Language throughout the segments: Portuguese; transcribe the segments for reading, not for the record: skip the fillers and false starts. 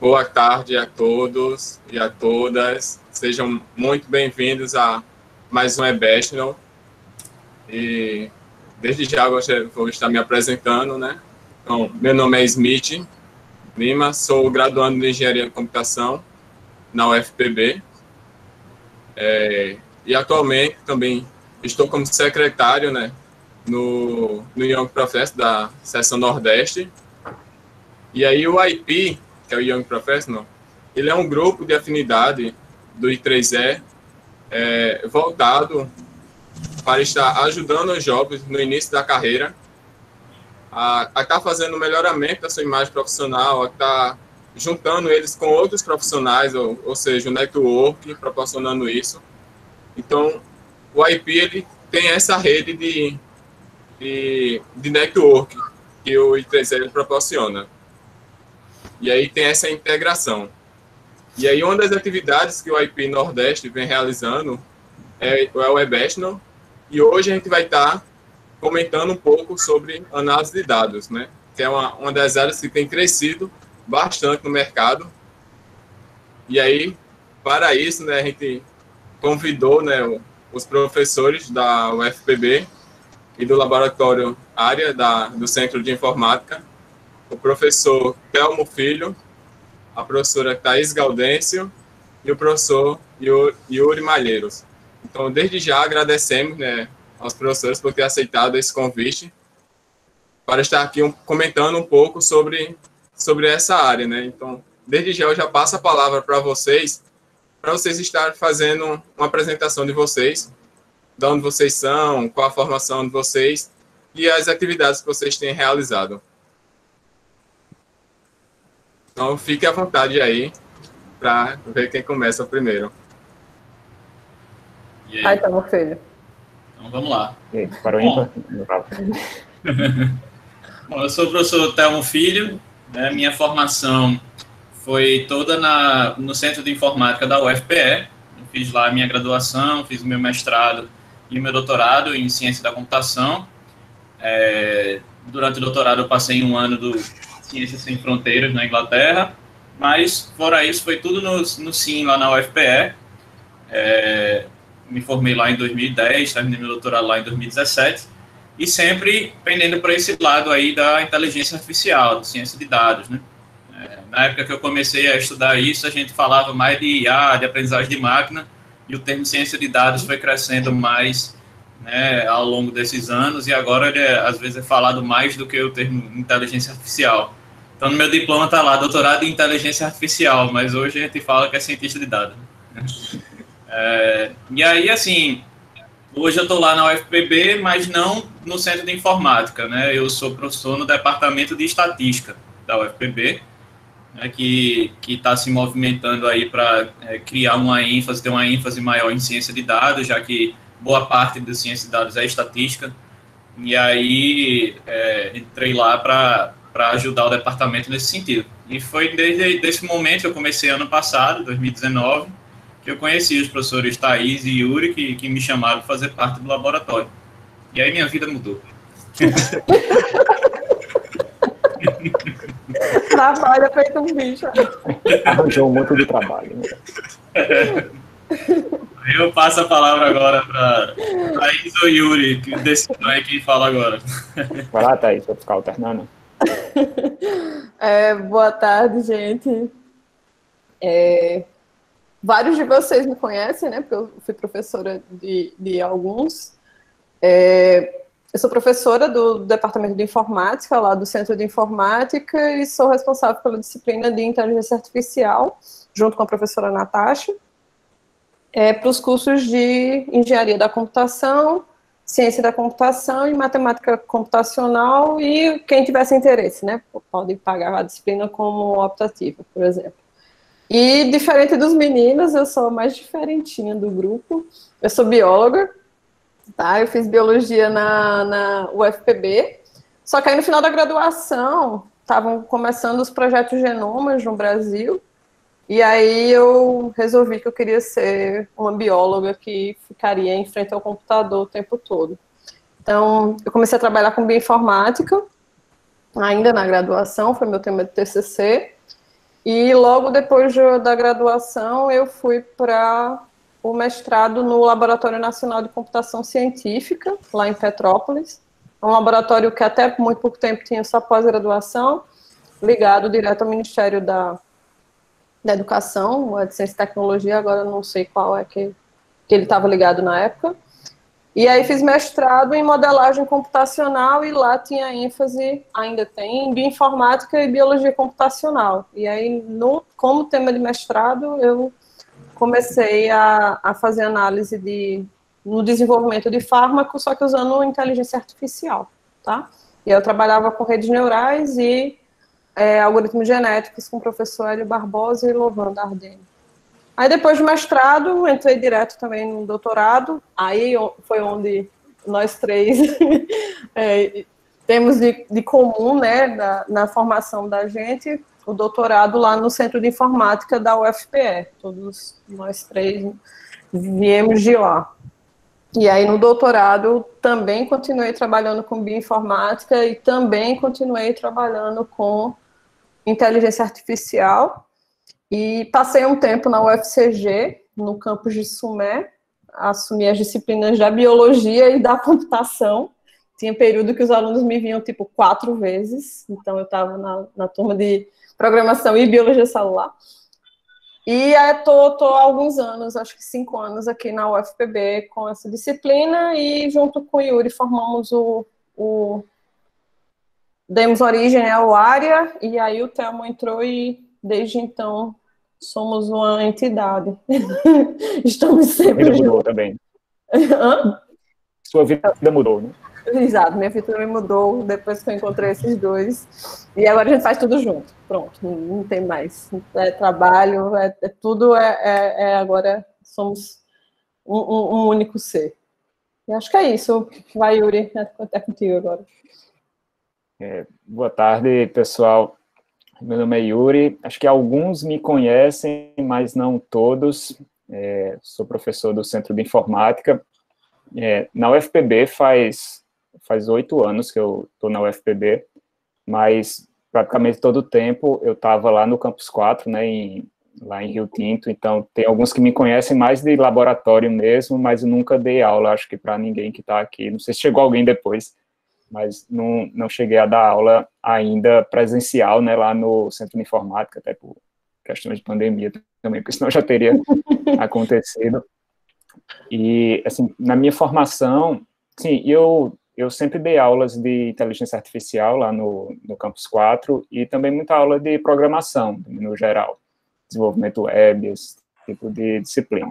Boa tarde a todos e a todas. Sejam muito bem-vindos a mais um eBachelor. E desde já eu vou estar me apresentando, né? Então, meu nome é Smith Lima, sou graduando em Engenharia de Computação na UFPB. E atualmente também estou como secretário, né, no Young Professor da Seção Nordeste. E aí o IP, que é o Young Professional, ele é um grupo de afinidade do I3E voltado para estar ajudando os jovens no início da carreira a estar fazendo o melhoramento da sua imagem profissional, a estar juntando eles com outros profissionais, ou seja, o network proporcionando isso. Então, o IP ele tem essa rede de network que o I3E ele proporciona. E aí tem essa integração. E aí uma das atividades que o IP Nordeste vem realizando é o eBachelor, e hoje a gente vai estar comentando um pouco sobre análise de dados, né? Que é uma das áreas que tem crescido bastante no mercado. E aí, para isso, né, a gente convidou, né, os professores da UFPB e do laboratório área do Centro de Informática, o professor Telmo Filho, a professora Thaís Gaudêncio e o professor Yuri Malheiros. Então, desde já agradecemos, né, aos professores por ter aceitado esse convite para estar aqui comentando um pouco sobre essa área, né? Então, desde já eu já passo a palavra para vocês estarem fazendo uma apresentação de vocês, de onde vocês são, qual a formação de vocês e as atividades que vocês têm realizado. Então, fique à vontade aí para ver quem começa primeiro. E aí? Tá, meu filho. Então, vamos lá. E aí, para o ímpar? Bom, eu sou o professor Telmo Filho, né? Minha formação foi toda no Centro de Informática da UFPE. Eu fiz lá a minha graduação, fiz o meu mestrado e o meu doutorado em Ciência da Computação. Durante o doutorado eu passei um ano do Ciências Sem Fronteiras na Inglaterra, mas fora isso foi tudo no SIM lá na UFPE. Me formei lá em 2010, terminei meu doutorado lá em 2017, e sempre pendendo para esse lado aí da inteligência artificial, de ciência de dados, né? Na época que eu comecei a estudar isso, a gente falava mais de IA, de aprendizagem de máquina, e o termo ciência de dados foi crescendo mais, né, ao longo desses anos, e agora ele às vezes é falado mais do que o termo inteligência artificial. Então, no meu diploma está lá, doutorado em inteligência artificial, mas hoje a gente fala que é cientista de dados. E aí, assim, hoje eu estou lá na UFPB, mas não no Centro de Informática, né? Eu sou professor no Departamento de Estatística da UFPB, né, que está se movimentando aí para criar ter uma ênfase maior em ciência de dados, já que boa parte da ciência de dados é estatística. E aí entrei lá para ajudar o departamento nesse sentido. E foi desde esse momento, eu comecei ano passado, 2019, que eu conheci os professores Thaís e Yuri, que me chamaram para fazer parte do laboratório. E aí minha vida mudou. Trabalha feito um bicho. Arranjou um monte de trabalho. Né? Eu passo a palavra agora para Thaís ou Yuri, que decidam aí quem fala agora. Vai lá, Thaís, vou ficar alternando. Boa tarde, gente. Vários de vocês me conhecem, né? Porque eu fui professora de alguns. Eu sou professora do Departamento de Informática, lá do Centro de Informática, e sou responsável pela disciplina de Inteligência Artificial, junto com a professora Natasha, para os cursos de Engenharia da Computação, Ciência da Computação e Matemática Computacional, e quem tivesse interesse, né? Pode pagar a disciplina como optativa, por exemplo. E, diferente dos meninos, eu sou a mais diferentinha do grupo. Eu sou bióloga, tá? Eu fiz biologia na UFPB, só que aí no final da graduação estavam começando os projetos genomas no Brasil, e aí eu resolvi que eu queria ser uma bióloga que ficaria em frente ao computador o tempo todo. Então, eu comecei a trabalhar com bioinformática, ainda na graduação, foi meu tema de TCC. E logo depois da graduação, eu fui para o mestrado no Laboratório Nacional de Computação Científica, lá em Petrópolis. É um laboratório que até muito pouco tempo tinha só pós-graduação, ligado direto ao Ministério da Educação, de Ciência e Tecnologia, agora não sei qual é que ele estava ligado na época. E aí fiz mestrado em modelagem computacional e lá tinha ênfase, ainda tem, em bioinformática e biologia computacional. E aí, como tema de mestrado, eu comecei a fazer análise no desenvolvimento de fármacos, só que usando inteligência artificial, tá? E eu trabalhava com redes neurais e algoritmos genéticos com o professor Hélio Barbosa e Lovan Dardenne. Aí, depois do mestrado, entrei direto também no doutorado. Aí foi onde nós três temos de comum, né, na formação da gente, o doutorado lá no Centro de Informática da UFPE. Todos nós três viemos de lá. E aí, no doutorado, também continuei trabalhando com bioinformática e também continuei trabalhando com inteligência artificial. E passei um tempo na UFCG, no campus de Sumé, assumi as disciplinas da biologia e da computação. Tinha período que os alunos me vinham, 4 vezes, então eu estava na turma de programação e biologia celular. E estou há alguns anos, acho que 5 anos, aqui na UFPB com essa disciplina, e junto com o Yuri formamos demos origem ao área, e aí o Thelmo entrou e desde então somos uma entidade. Estamos sempre juntos. Mudou também. Hã? Sua vida mudou, né? Exato, minha vida também mudou depois que eu encontrei esses dois. E agora a gente faz tudo junto. Pronto, não tem mais. Trabalho, tudo agora somos um único ser. E acho que é isso. Vai, Yuri, é contigo agora. Boa tarde, pessoal. Meu nome é Yuri, acho que alguns me conhecem, mas não todos. Sou professor do Centro de Informática. Na UFPB faz 8 anos que eu estou na UFPB, mas praticamente todo o tempo eu estava lá no Campus 4, né, lá em Rio Tinto, então tem alguns que me conhecem mais de laboratório mesmo, mas eu nunca dei aula, acho que para ninguém que está aqui. Não sei se chegou alguém depois, mas não cheguei a dar aula ainda presencial, né, lá no Centro de Informática, até por questões de pandemia também, porque senão já teria acontecido. E, assim, na minha formação, sim, eu sempre dei aulas de inteligência artificial lá no Campus 4 e também muita aula de programação, no geral, desenvolvimento web, esse tipo de disciplina.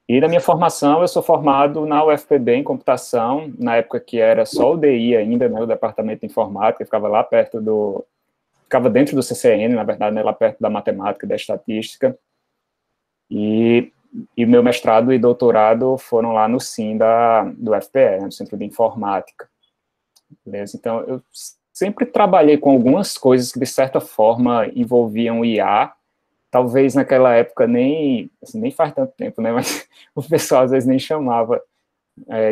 E da minha formação, eu sou formado na UFPB em computação, na época que era só o DI ainda, né, o Departamento de Informática, ficava lá ficava dentro do CCN, na verdade, né, lá perto da matemática e da estatística. E meu mestrado e doutorado foram lá no CIM do UFPE, né, no Centro de Informática. Beleza? Então, eu sempre trabalhei com algumas coisas que, de certa forma, envolviam IA. Talvez naquela época nem faz tanto tempo, né, mas o pessoal às vezes nem chamava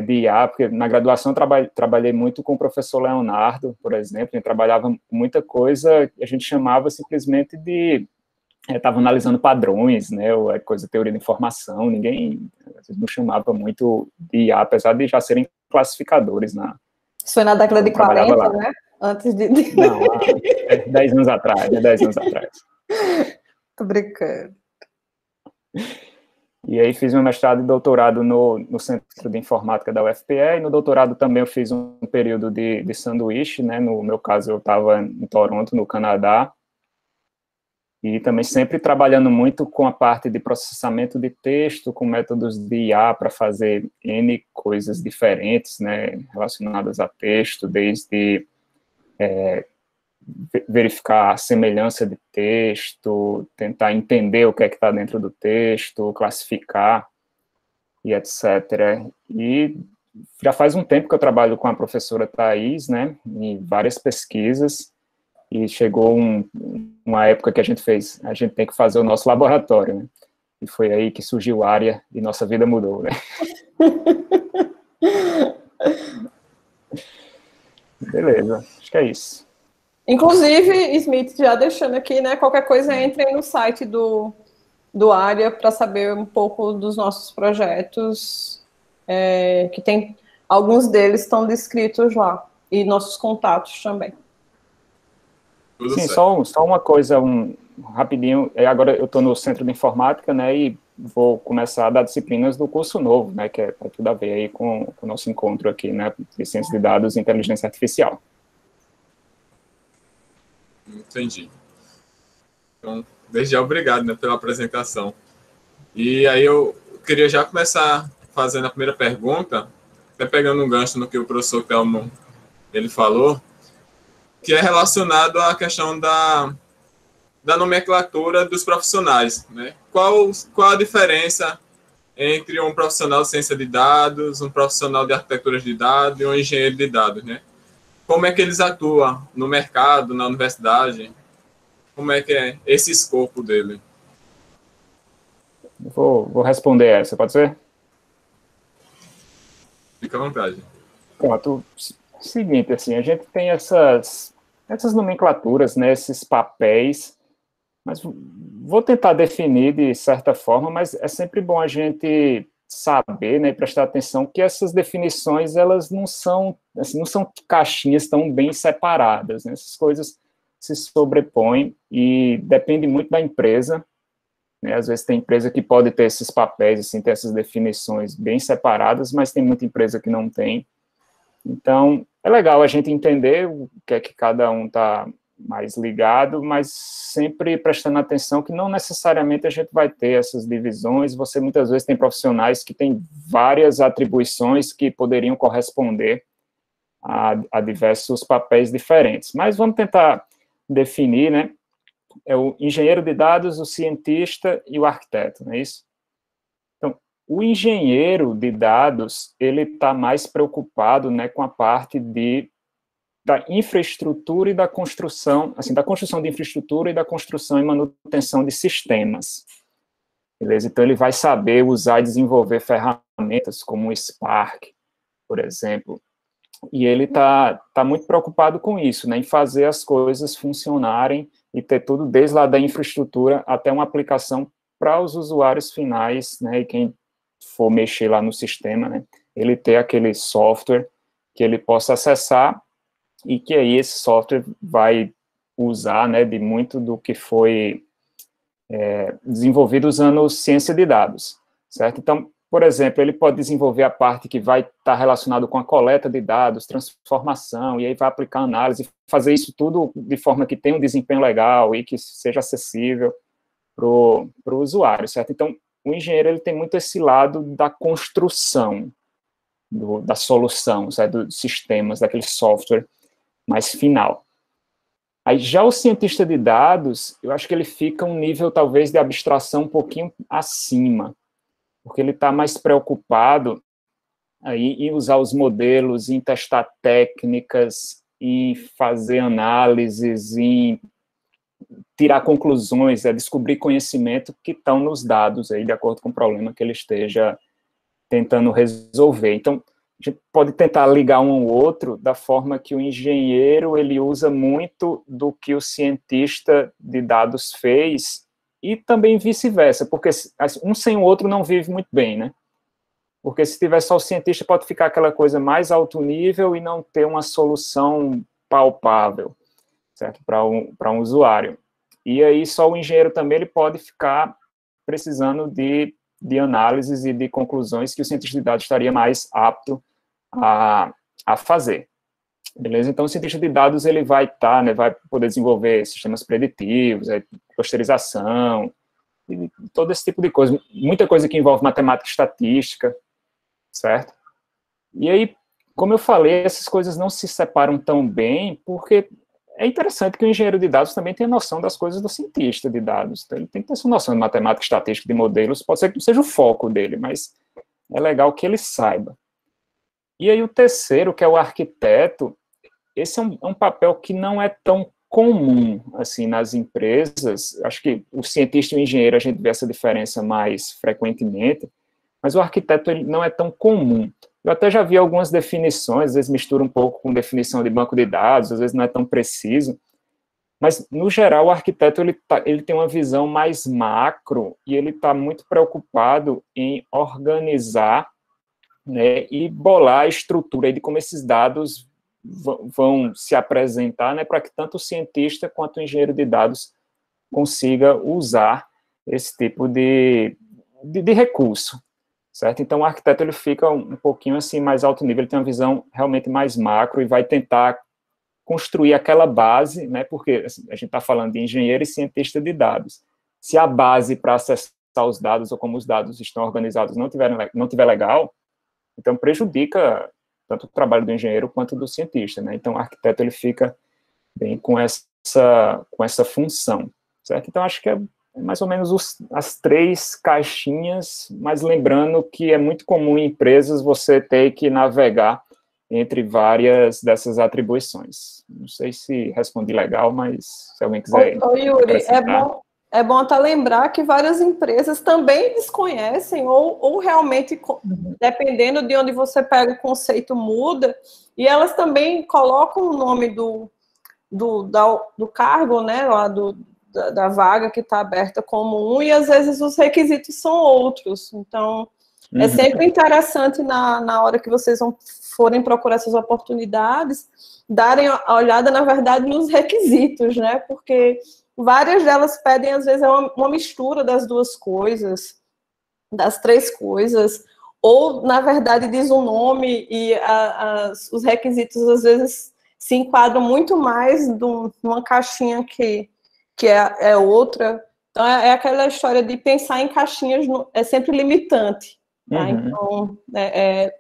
de IA, porque na graduação eu trabalhei muito com o professor Leonardo, por exemplo, a gente trabalhava muita coisa que a gente chamava simplesmente de... Estava analisando padrões, né, ou coisa de teoria da informação, ninguém às vezes não chamava muito de IA, apesar de já serem classificadores. Isso foi na década de 40, lá, né? Antes de... Não, 10 anos atrás, né, 10 anos atrás. Tô brincando. E aí fiz meu mestrado e doutorado no Centro de Informática da UFPE, e no doutorado também eu fiz um período de sanduíche, né, no meu caso eu estava em Toronto, no Canadá, e também sempre trabalhando muito com a parte de processamento de texto, com métodos de IA para fazer N coisas diferentes, né, relacionadas a texto, desde verificar a semelhança de texto, tentar entender o que é que está dentro do texto, classificar e etc. E já faz um tempo que eu trabalho com a professora Thais, né, em várias pesquisas, e chegou uma época que a gente tem que fazer o nosso laboratório, né, e foi aí que surgiu a área e nossa vida mudou, né. Beleza, acho que é isso. Inclusive, Smith, já deixando aqui, né? Qualquer coisa, entrem no site do Área para saber um pouco dos nossos projetos, que tem alguns deles estão descritos lá, e nossos contatos também. Tudo Sim, certo. só uma coisa, rapidinho, agora eu estou no Centro de Informática, né, e vou começar a dar disciplinas do curso novo, né, que tem tudo a ver aí com o nosso encontro aqui, né, de Ciência de Dados e Inteligência Artificial. Entendi. Então, desde já, obrigado, né, pela apresentação. E aí eu queria já começar fazendo a primeira pergunta, até pegando um gancho no que o professor Telmo ele falou, que é relacionado à questão da nomenclatura dos profissionais, né? Qual a diferença entre um profissional de ciência de dados, um profissional de arquitetura de dados e um engenheiro de dados, né? Como é que eles atuam no mercado, na universidade? Como é que é esse escopo dele? Vou responder essa, pode ser? Fica à vontade. Pronto, seguinte, assim, a gente tem essas nomenclaturas, né, esses papéis, mas vou tentar definir de certa forma, mas é sempre bom a gente saber, né, prestar atenção que essas definições, elas não são, assim, não são caixinhas tão bem separadas, né, essas coisas se sobrepõem e depende muito da empresa, né, às vezes tem empresa que pode ter esses papéis, assim, ter essas definições bem separadas, mas tem muita empresa que não tem. Então, é legal a gente entender o que é que cada um está mais ligado, mas sempre prestando atenção que não necessariamente a gente vai ter essas divisões. Você muitas vezes tem profissionais que têm várias atribuições que poderiam corresponder a diversos papéis diferentes. Mas vamos tentar definir, né? É o engenheiro de dados, o cientista e o arquiteto, não é isso? Então, o engenheiro de dados, ele está mais preocupado, né, com a parte da infraestrutura e da construção, assim, da construção de infraestrutura e da construção e manutenção de sistemas. Beleza? Então, ele vai saber usar e desenvolver ferramentas como o Spark, por exemplo. E ele tá muito preocupado com isso, né, em fazer as coisas funcionarem e ter tudo desde lá da infraestrutura até uma aplicação para os usuários finais, né, e quem for mexer lá no sistema, né, ele ter aquele software que ele possa acessar e que aí esse software vai usar, né, de muito do que foi desenvolvido usando ciência de dados, certo? Então, por exemplo, ele pode desenvolver a parte que vai estar relacionado com a coleta de dados, transformação, e aí vai aplicar análise, fazer isso tudo de forma que tenha um desempenho legal e que seja acessível para o usuário, certo? Então, o engenheiro ele tem muito esse lado da construção, da solução, certo? Dos sistemas, daquele software mais final. Aí, já o cientista de dados, eu acho que ele fica um nível, talvez, de abstração um pouquinho acima, porque ele está mais preocupado aí em usar os modelos, em testar técnicas, em fazer análises, em tirar conclusões, descobrir conhecimento que estão nos dados, aí, de acordo com o problema que ele esteja tentando resolver. Então, a gente pode tentar ligar um ao outro da forma que o engenheiro ele usa muito do que o cientista de dados fez e também vice-versa, porque um sem o outro não vive muito bem, né? Porque se tiver só o cientista pode ficar aquela coisa mais alto nível e não ter uma solução palpável, certo? Para um usuário. E aí só o engenheiro também ele pode ficar precisando de análises e de conclusões que o cientista de dados estaria mais apto a fazer. Beleza? Então, o cientista de dados, ele vai estar, né, vai poder desenvolver sistemas preditivos, clusterização, e todo esse tipo de coisa. Muita coisa que envolve matemática e estatística, certo? E aí, como eu falei, essas coisas não se separam tão bem, porque é interessante que o engenheiro de dados também tenha noção das coisas do cientista de dados. Então, ele tem que ter essa noção de matemática, estatística, de modelos. Pode ser que não seja o foco dele, mas é legal que ele saiba. E aí o terceiro, que é o arquiteto, esse é um papel que não é tão comum, assim, nas empresas. Acho que o cientista e o engenheiro, a gente vê essa diferença mais frequentemente, mas o arquiteto ele não é tão comum. Eu até já vi algumas definições, às vezes mistura um pouco com definição de banco de dados, às vezes não é tão preciso, mas, no geral, o arquiteto ele tem uma visão mais macro e ele está muito preocupado em organizar, né, e bolar a estrutura de como esses dados vão se apresentar, né, para que tanto o cientista quanto o engenheiro de dados consiga usar esse tipo de recurso, certo? Então, o arquiteto ele fica um pouquinho assim mais alto nível, ele tem uma visão realmente mais macro e vai tentar construir aquela base, né, porque assim, a gente está falando de engenheiro e cientista de dados. Se a base para acessar os dados ou como os dados estão organizados não tiver legal, então prejudica tanto o trabalho do engenheiro quanto do cientista, né? Então o arquiteto ele fica bem com essa função, certo? Então acho que é mais ou menos as 3 caixinhas, mas lembrando que é muito comum em empresas você ter que navegar entre várias dessas atribuições. Não sei se respondi legal, mas se alguém quiser... Ô Yuri, é bom até lembrar que várias empresas também desconhecem ou realmente, dependendo de onde você pega o conceito, muda, e elas também colocam o nome do cargo, né, lá da vaga que está aberta como um, e às vezes os requisitos são outros. Então, é sempre interessante na hora que vocês forem procurar essas oportunidades, darem a olhada, na verdade, nos requisitos, né? Porque várias delas pedem, às vezes, uma mistura das 2 coisas, das 3 coisas, ou, na verdade, diz um nome e os requisitos, às vezes, se enquadram muito mais numa caixinha que é outra. Então, é aquela história de pensar em caixinhas, é sempre limitante. Tá? Então,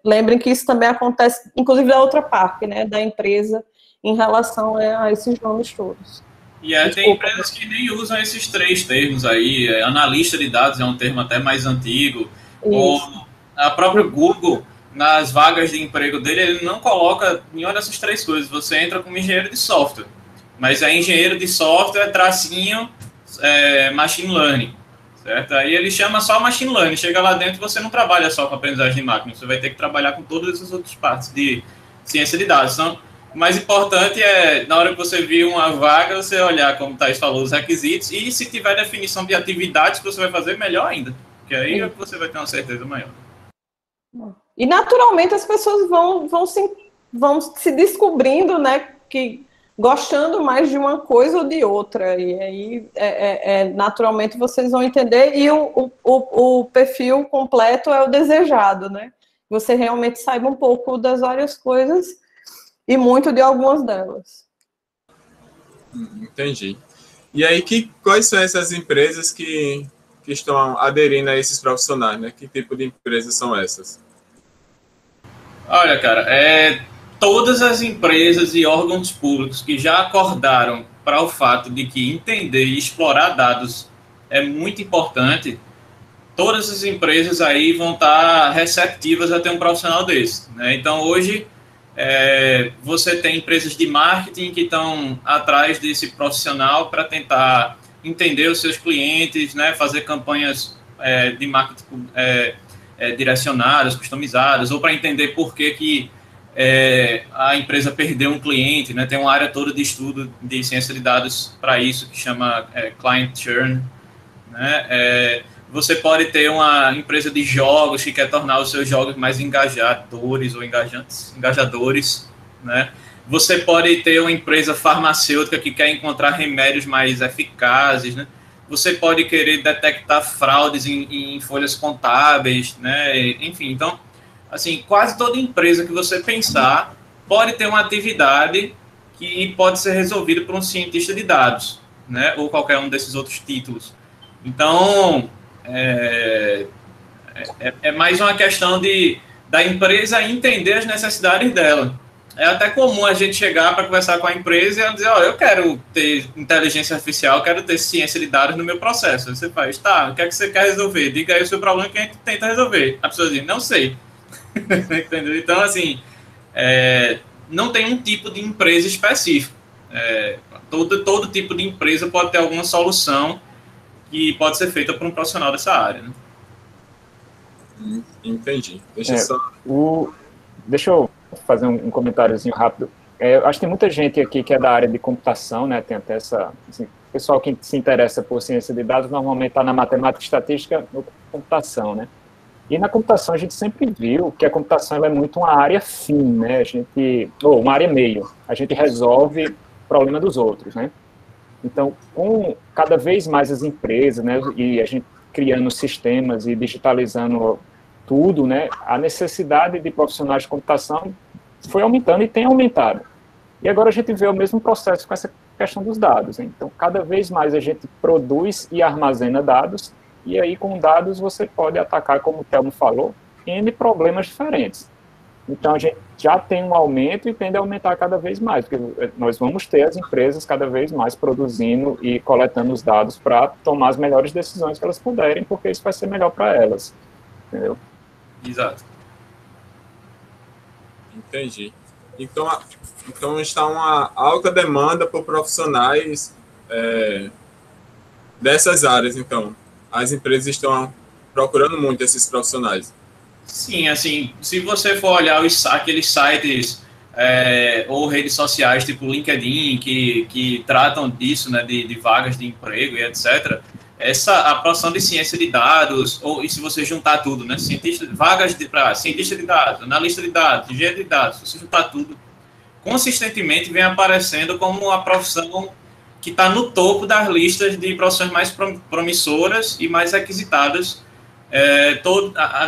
lembrem que isso também acontece, inclusive da outra parte, né, da empresa, em relação a esses nomes todos. E tem empresas que nem usam esses 3 termos aí. Analista de dados é um termo até mais antigo. Ou a própria Google, nas vagas de emprego dele, ele não coloca nenhuma dessas 3 coisas. Você entra como engenheiro de software, mas é engenheiro de software, tracinho, machine learning. Certo? Aí ele chama só machine learning. Chega lá dentro, você não trabalha só com aprendizagem de máquina, você vai ter que trabalhar com todas essas outras partes de ciência de dados. Então, o mais importante é, na hora que você vir uma vaga, você olhar, como o Thais falou, os requisitos, e se tiver definição de atividades que você vai fazer, melhor ainda. Porque aí é que você vai ter uma certeza maior. E, naturalmente, as pessoas vão se descobrindo, né, que gostando mais de uma coisa ou de outra, e aí naturalmente vocês vão entender, e o perfil completo é o desejado, né? Você realmente saiba um pouco das várias coisas e muito de algumas delas. Entendi. E aí, quais são essas empresas que estão aderindo a esses profissionais, né? Que tipo de empresas são essas? Olha, cara, todas as empresas e órgãos públicos que já acordaram para o fato de que entender e explorar dados é muito importante, todas as empresas aí vão estar receptivas a ter um profissional desse, né? Então, hoje, você tem empresas de marketing que estão atrás desse profissional para tentar entender os seus clientes, né? Fazer campanhas de marketing direcionadas, customizadas, ou para entender por que a empresa perdeu um cliente, né? Tem uma área toda de estudo de ciência de dados para isso, que chama Client Churn, né? Você pode ter uma empresa de jogos que quer tornar os seus jogos mais engajadores ou engajadores, né? Você pode ter uma empresa farmacêutica que quer encontrar remédios mais eficazes, né? Você pode querer detectar fraudes em folhas contábeis, né? Enfim, então, assim, quase toda empresa que você pensar pode ter uma atividade que pode ser resolvida por um cientista de dados, né? Ou qualquer um desses outros títulos. Então, é mais uma questão da empresa entender as necessidades dela. É até comum a gente chegar para conversar com a empresa e ela dizer, eu quero ter inteligência artificial, eu quero ter ciência de dados no meu processo. Você faz, tá, o que é que você quer resolver? Diga aí o seu problema que a gente tenta resolver. A pessoa diz, não sei. Entendeu? Então, assim, não tem um tipo de empresa específico. Todo tipo de empresa pode ter alguma solução que pode ser feita por um profissional dessa área, né? Entendi. Deixa só... deixa eu fazer um comentáriozinho rápido. Eu acho que tem muita gente aqui que é da área de computação, né? Tem até essa... Assim, o pessoal que se interessa por ciência de dados normalmente está na matemática, estatística ou computação, né? E na computação a gente sempre viu que a computação ela é muito uma área fim, né? Ou uma área meio. A gente resolve o problema dos outros, né? Então, com cada vez mais as empresas, né? E a gente criando sistemas e digitalizando tudo, né? A necessidade de profissionais de computação foi aumentando e tem aumentado. E agora a gente vê o mesmo processo com essa questão dos dados, né? Então, cada vez mais a gente produz e armazena dados, e aí com dados você pode atacar, como o Thelmo falou, N problemas diferentes. Então, a gente já tem um aumento e tende a aumentar cada vez mais, porque nós vamos ter as empresas cada vez mais produzindo e coletando os dados para tomar as melhores decisões que elas puderem, porque isso vai ser melhor para elas. Entendeu? Exato. Entendi. Então está uma alta demanda por profissionais dessas áreas, então. As empresas estão procurando muito esses profissionais. Sim, assim, se você for olhar aqueles sites ou redes sociais, tipo LinkedIn, que tratam disso, né, de vagas de emprego e etc., a profissão de ciência de dados, e se você juntar tudo, né, vagas para cientista de dados, analista de dados, engenheiro de dados, se você juntar tudo, consistentemente vem aparecendo como a profissão que está no topo das listas de profissões mais promissoras e mais requisitadas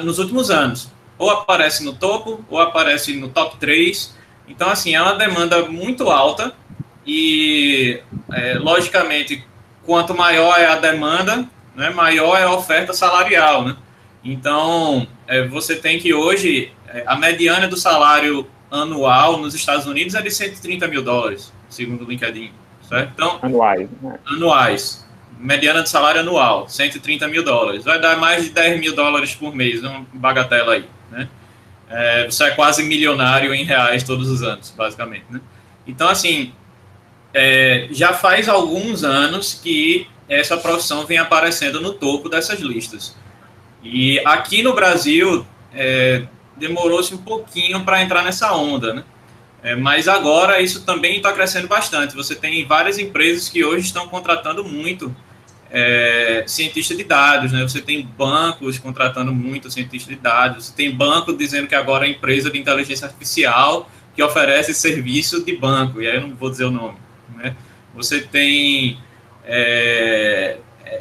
nos últimos anos. Ou aparece no topo, ou aparece no top 3. Então, assim, é uma demanda muito alta e, logicamente, quanto maior é a demanda, né, maior é a oferta salarial, né? Então, você tem que hoje, a mediana do salário anual nos Estados Unidos é de $130 mil, segundo o LinkedIn, certo? Então, anuais, né? Anuais. Mediana de salário anual, $130 mil. Vai dar mais de $10 mil por mês, uma bagatela aí, né? Você é quase milionário em reais todos os anos, basicamente, né? Então, assim, já faz alguns anos que essa profissão vem aparecendo no topo dessas listas. E aqui no Brasil, demorou-se um pouquinho para entrar nessa onda, né? Mas agora isso também está crescendo bastante. Você tem várias empresas que hoje estão contratando muito cientista de dados, né? Você tem bancos contratando muito cientista de dados. Você tem banco dizendo que agora é empresa de inteligência artificial que oferece serviço de banco, e aí eu não vou dizer o nome, né? Você tem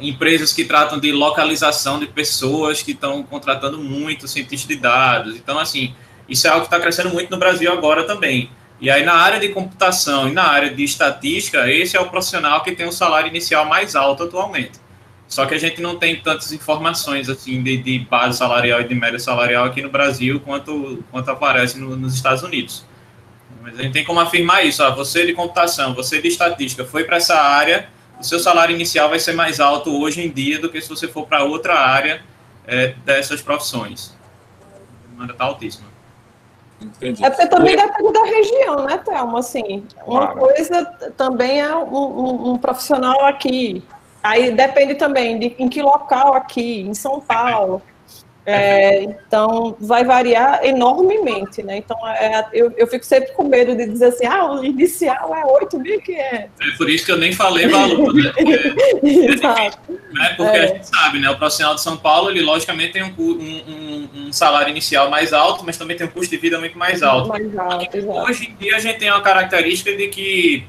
empresas que tratam de localização de pessoas que estão contratando muito cientista de dados. Então, assim, isso é algo que está crescendo muito no Brasil agora também. E aí, na área de computação e na área de estatística, esse é o profissional que tem o salário inicial mais alto atualmente. Só que a gente não tem tantas informações assim de base salarial e de média salarial aqui no Brasil quanto aparece nos Estados Unidos. Mas a gente tem como afirmar isso. Você de computação, você de estatística, foi para essa área, o seu salário inicial vai ser mais alto hoje em dia do que se você for para outra área dessas profissões. A demanda está altíssima. Entendi. Porque também depende da região, né, Thelma? Assim, uma coisa também é um profissional aqui. Aí depende também de em que local aqui, em São Paulo. Então, vai variar enormemente, né? Então, eu fico sempre com medo de dizer assim, o inicial é 8.500. É por isso que eu nem falei valor, né? Exato. Porque a gente sabe, né? O profissional de São Paulo, ele logicamente tem um salário inicial mais alto, mas também tem um custo de vida muito mais alto. Hoje em dia, a gente tem uma característica de que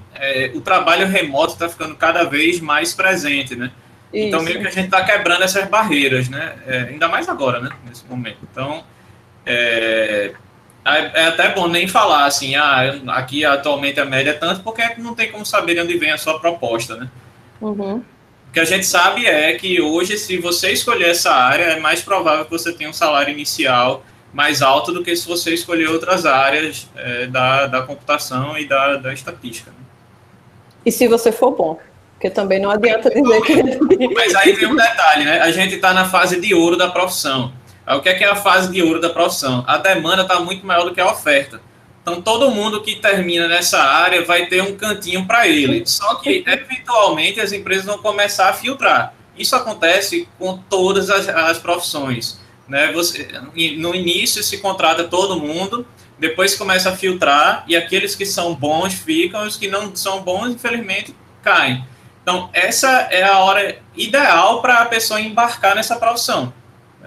o trabalho remoto está ficando cada vez mais presente, né? Então, meio que a gente está quebrando essas barreiras, né? Ainda mais agora, né? Nesse momento. Então, é até bom nem falar assim, aqui atualmente a média é tanto, porque não tem como saber de onde vem a sua proposta, né? Uhum. O que a gente sabe é que hoje, se você escolher essa área, é mais provável que você tenha um salário inicial mais alto do que se você escolher outras áreas da computação e da estatística. Né? E se você for bom? Porque também não adianta dizer que... Mas aí tem um detalhe, né? A gente está na fase de ouro da profissão. O que é a fase de ouro da profissão? A demanda está muito maior do que a oferta. Então, todo mundo que termina nessa área vai ter um cantinho para ele. Só que, eventualmente, as empresas vão começar a filtrar. Isso acontece com todas as profissões. Né? No início, se contrata todo mundo, depois começa a filtrar, e aqueles que são bons ficam, os que não são bons, infelizmente, caem. Então, essa é a hora ideal para a pessoa embarcar nessa profissão.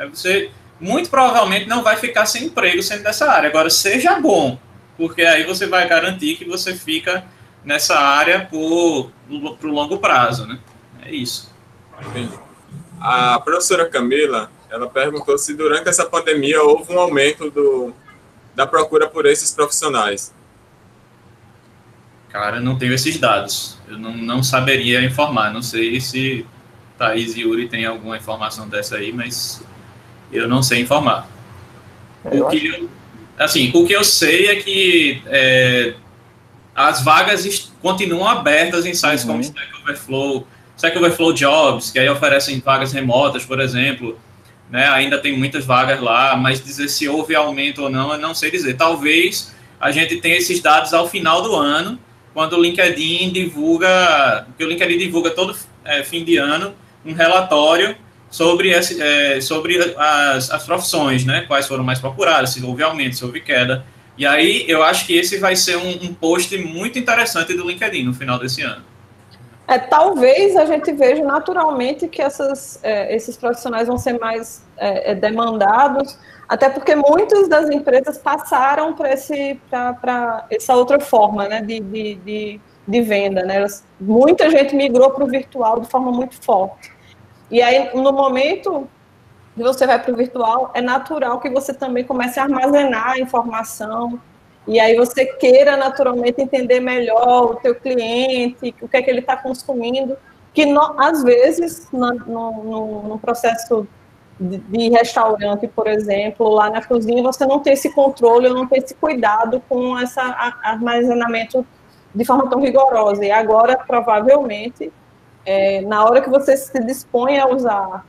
Você, muito provavelmente, não vai ficar sem emprego sendo dessa área. Agora, seja bom, porque aí você vai garantir que você fica nessa área por longo prazo, né? É isso. Entendi. A professora Camila, ela perguntou se durante essa pandemia houve um aumento da procura por esses profissionais. Cara, eu não tenho esses dados. Eu não saberia informar. Não sei se Thaís e Yuri têm alguma informação dessa aí, mas eu não sei informar. O que eu sei é que as vagas continuam abertas em sites como Stack Overflow Jobs, que aí oferecem vagas remotas, por exemplo. Né? Ainda tem muitas vagas lá, mas dizer se houve aumento ou não, eu não sei dizer. Talvez a gente tenha esses dados ao final do ano, quando o LinkedIn divulga, porque o LinkedIn divulga todo fim de ano um relatório sobre as profissões, né? Quais foram mais procuradas, se houve aumento, se houve queda. E aí eu acho que esse vai ser um post muito interessante do LinkedIn no final desse ano. Talvez a gente veja naturalmente que esses profissionais vão ser mais demandados, até porque muitas das empresas passaram para essa outra forma, né, de venda. Né? Muita gente migrou para o virtual de forma muito forte. E aí, no momento que você vai para o virtual, é natural que você também comece a armazenar a informação, e aí você queira naturalmente entender melhor o teu cliente, o que é que ele está consumindo, que às vezes, no processo de restaurante, por exemplo, lá na cozinha, você não tem esse controle, não tem esse cuidado com esse armazenamento de forma tão rigorosa. E agora, provavelmente, na hora que você se dispõe a usar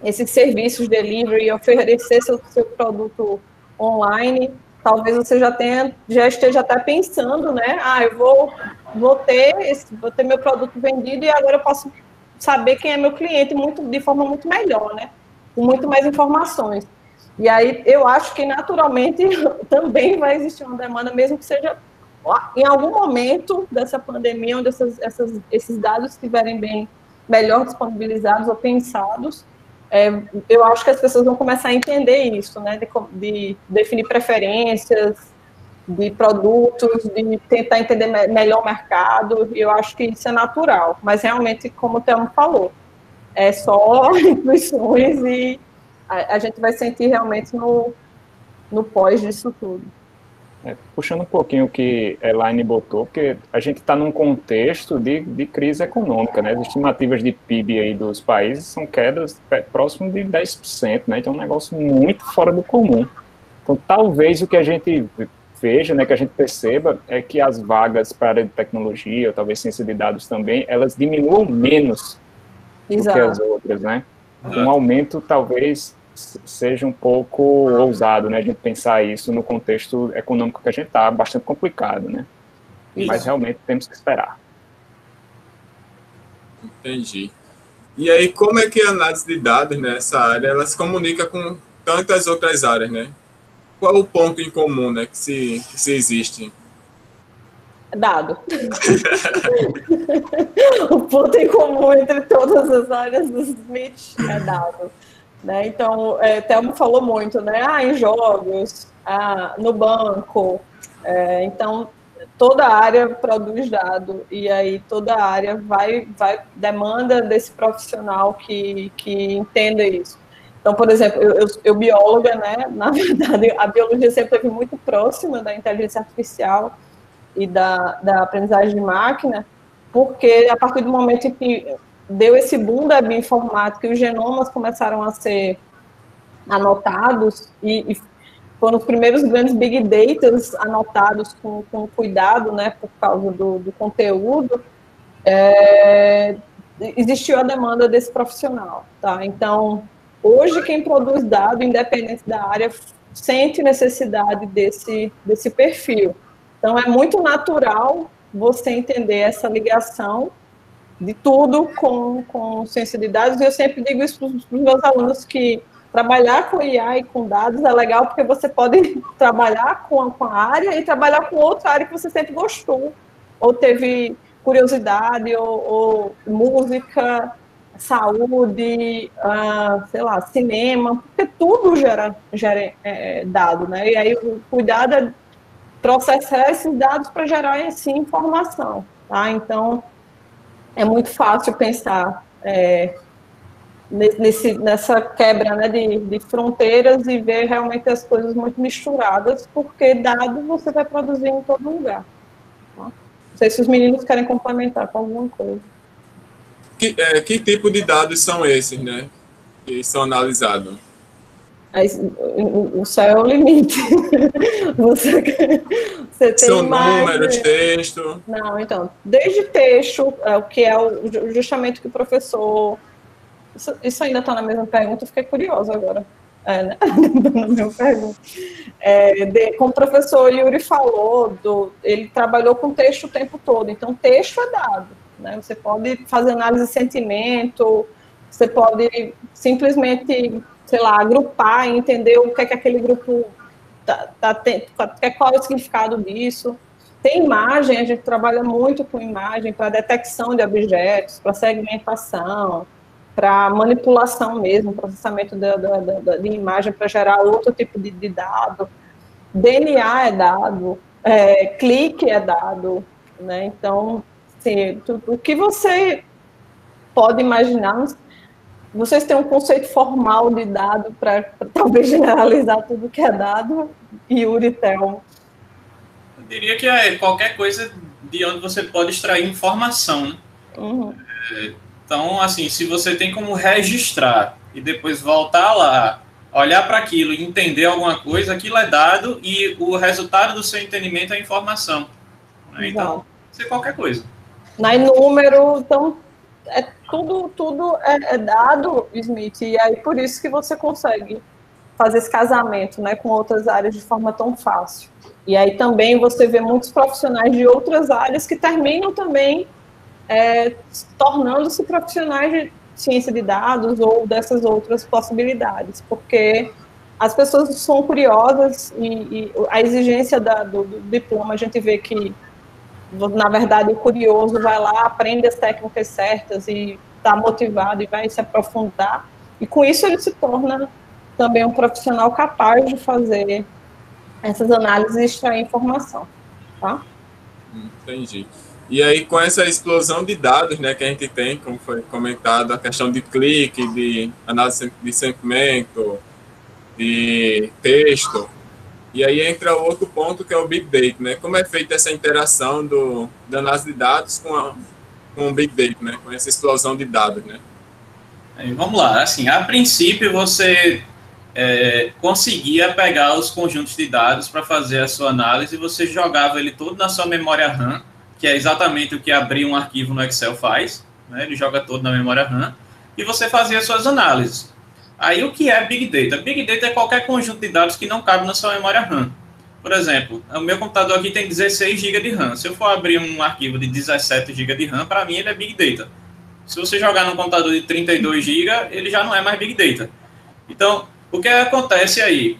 esses serviços de delivery e oferecer seu produto online, talvez você já esteja até pensando, né? Eu vou ter meu produto vendido e agora eu posso saber quem é meu cliente de forma muito melhor, né? Com muito mais informações. E aí eu acho que naturalmente também vai existir uma demanda, mesmo que seja em algum momento dessa pandemia, onde esses dados estiverem melhor disponibilizados ou pensados, eu acho que as pessoas vão começar a entender isso, né, de definir preferências de produtos, de tentar entender melhor o mercado, e eu acho que isso é natural, mas realmente, como o Thelma falou, é só intuições e a gente vai sentir realmente no pós disso tudo. Puxando um pouquinho o que a Elaine botou, porque a gente está num contexto de crise econômica, né? As estimativas de PIB aí dos países são quedas próximo de 10%, né? Então é um negócio muito fora do comum. Então talvez o que a gente veja, né, que a gente perceba, é que as vagas para a área de tecnologia, ou talvez ciência de dados também, elas diminuam menos do que as outras, né? Um aumento talvez seja um pouco ousado, né, a gente pensar isso no contexto econômico que a gente está, bastante complicado, né? Isso. Mas realmente temos que esperar. Entendi. E aí, como é que a análise de dados nessa área, ela se comunica com tantas outras áreas, né? Qual é o ponto em comum, né, que se existe? Dado. O ponto em comum entre todas as áreas do Smith é dado. Né? Então, Thelma falou muito, né? Em jogos, no banco. Então, toda área produz dado, e aí toda área demanda desse profissional que entenda isso. Então, por exemplo, eu bióloga, né? Na verdade, a biologia sempre esteve muito próxima da inteligência artificial e da aprendizagem de máquina, porque a partir do momento em que deu esse boom da bioinformática e os genomas começaram a ser anotados e foram os primeiros grandes big data anotados com cuidado, né, por causa do conteúdo, existiu a demanda desse profissional, tá? Então, hoje quem produz dado, independente da área, sente necessidade desse perfil. Então, é muito natural você entender essa ligação de tudo com ciência de dados, e eu sempre digo isso para os meus alunos, que trabalhar com IA e com dados é legal porque você pode trabalhar com a área e trabalhar com outra área que você sempre gostou, ou teve curiosidade, ou música, saúde, sei lá, cinema, porque tudo gera dado, né? E aí o cuidado é processar esses dados para gerar, assim, informação, tá? Então, é muito fácil pensar nessa quebra, né, de fronteiras e ver realmente as coisas muito misturadas, porque dados você vai produzir em todo lugar. Tá? Não sei se os meninos querem complementar com alguma coisa. Que tipo de dados são esses, né, que são analisados? O céu é o limite. Você tem são números, texto? Não, então, desde texto, o que é justamente o que o professor... Isso ainda está na mesma pergunta, eu fiquei curiosa agora. Né? Na mesma pergunta. Como o professor Yuri falou, ele trabalhou com texto o tempo todo, então texto é dado. Né? Você pode fazer análise de sentimento, você pode simplesmente, sei lá, agrupar e entender o que é que aquele grupo qual é o significado disso. Tem imagem, a gente trabalha muito com imagem para detecção de objetos, para segmentação, para manipulação mesmo, processamento de imagem para gerar outro tipo de dado. DNA é dado, clique é dado, né? Então, assim, o que você pode imaginar, vocês têm um conceito formal de dado para talvez generalizar tudo que é dado, Yuri, Theo? Eu diria que é qualquer coisa de onde você pode extrair informação, né? Uhum. Então, assim, se você tem como registrar e depois voltar lá, olhar para aquilo e entender alguma coisa, aquilo é dado e o resultado do seu entendimento é informação. Né? Então, pode ser qualquer coisa. Na número, então, tudo é dado, Smith, e aí por isso que você consegue fazer esse casamento, né, com outras áreas de forma tão fácil. E aí também você vê muitos profissionais de outras áreas que terminam também tornando-se profissionais de ciência de dados ou dessas outras possibilidades, porque as pessoas são curiosas e a exigência do diploma, a gente vê que, na verdade, o curioso vai lá, aprende as técnicas certas e está motivado e vai se aprofundar, e com isso ele se torna também um profissional capaz de fazer essas análises e extrair informação, tá? Entendi. E aí, com essa explosão de dados, né, que a gente tem, como foi comentado, a questão de clique, de análise de segmento, de texto, e aí entra outro ponto que é o Big Data, né? Como é feita essa interação da análise de dados com o Big Data, né? Com essa explosão de dados, né? Vamos lá, assim, a princípio você conseguia pegar os conjuntos de dados para fazer a sua análise e você jogava ele todo na sua memória RAM, que é exatamente o que abrir um arquivo no Excel faz, né? Ele joga todo na memória RAM, e você fazia as suas análises. Aí o que é Big Data? Big Data é qualquer conjunto de dados que não cabe na sua memória RAM. Por exemplo, o meu computador aqui tem 16 GB de RAM. Se eu for abrir um arquivo de 17 GB de RAM, para mim ele é Big Data. Se você jogar num computador de 32 GB, ele já não é mais Big Data. Então, o que acontece aí?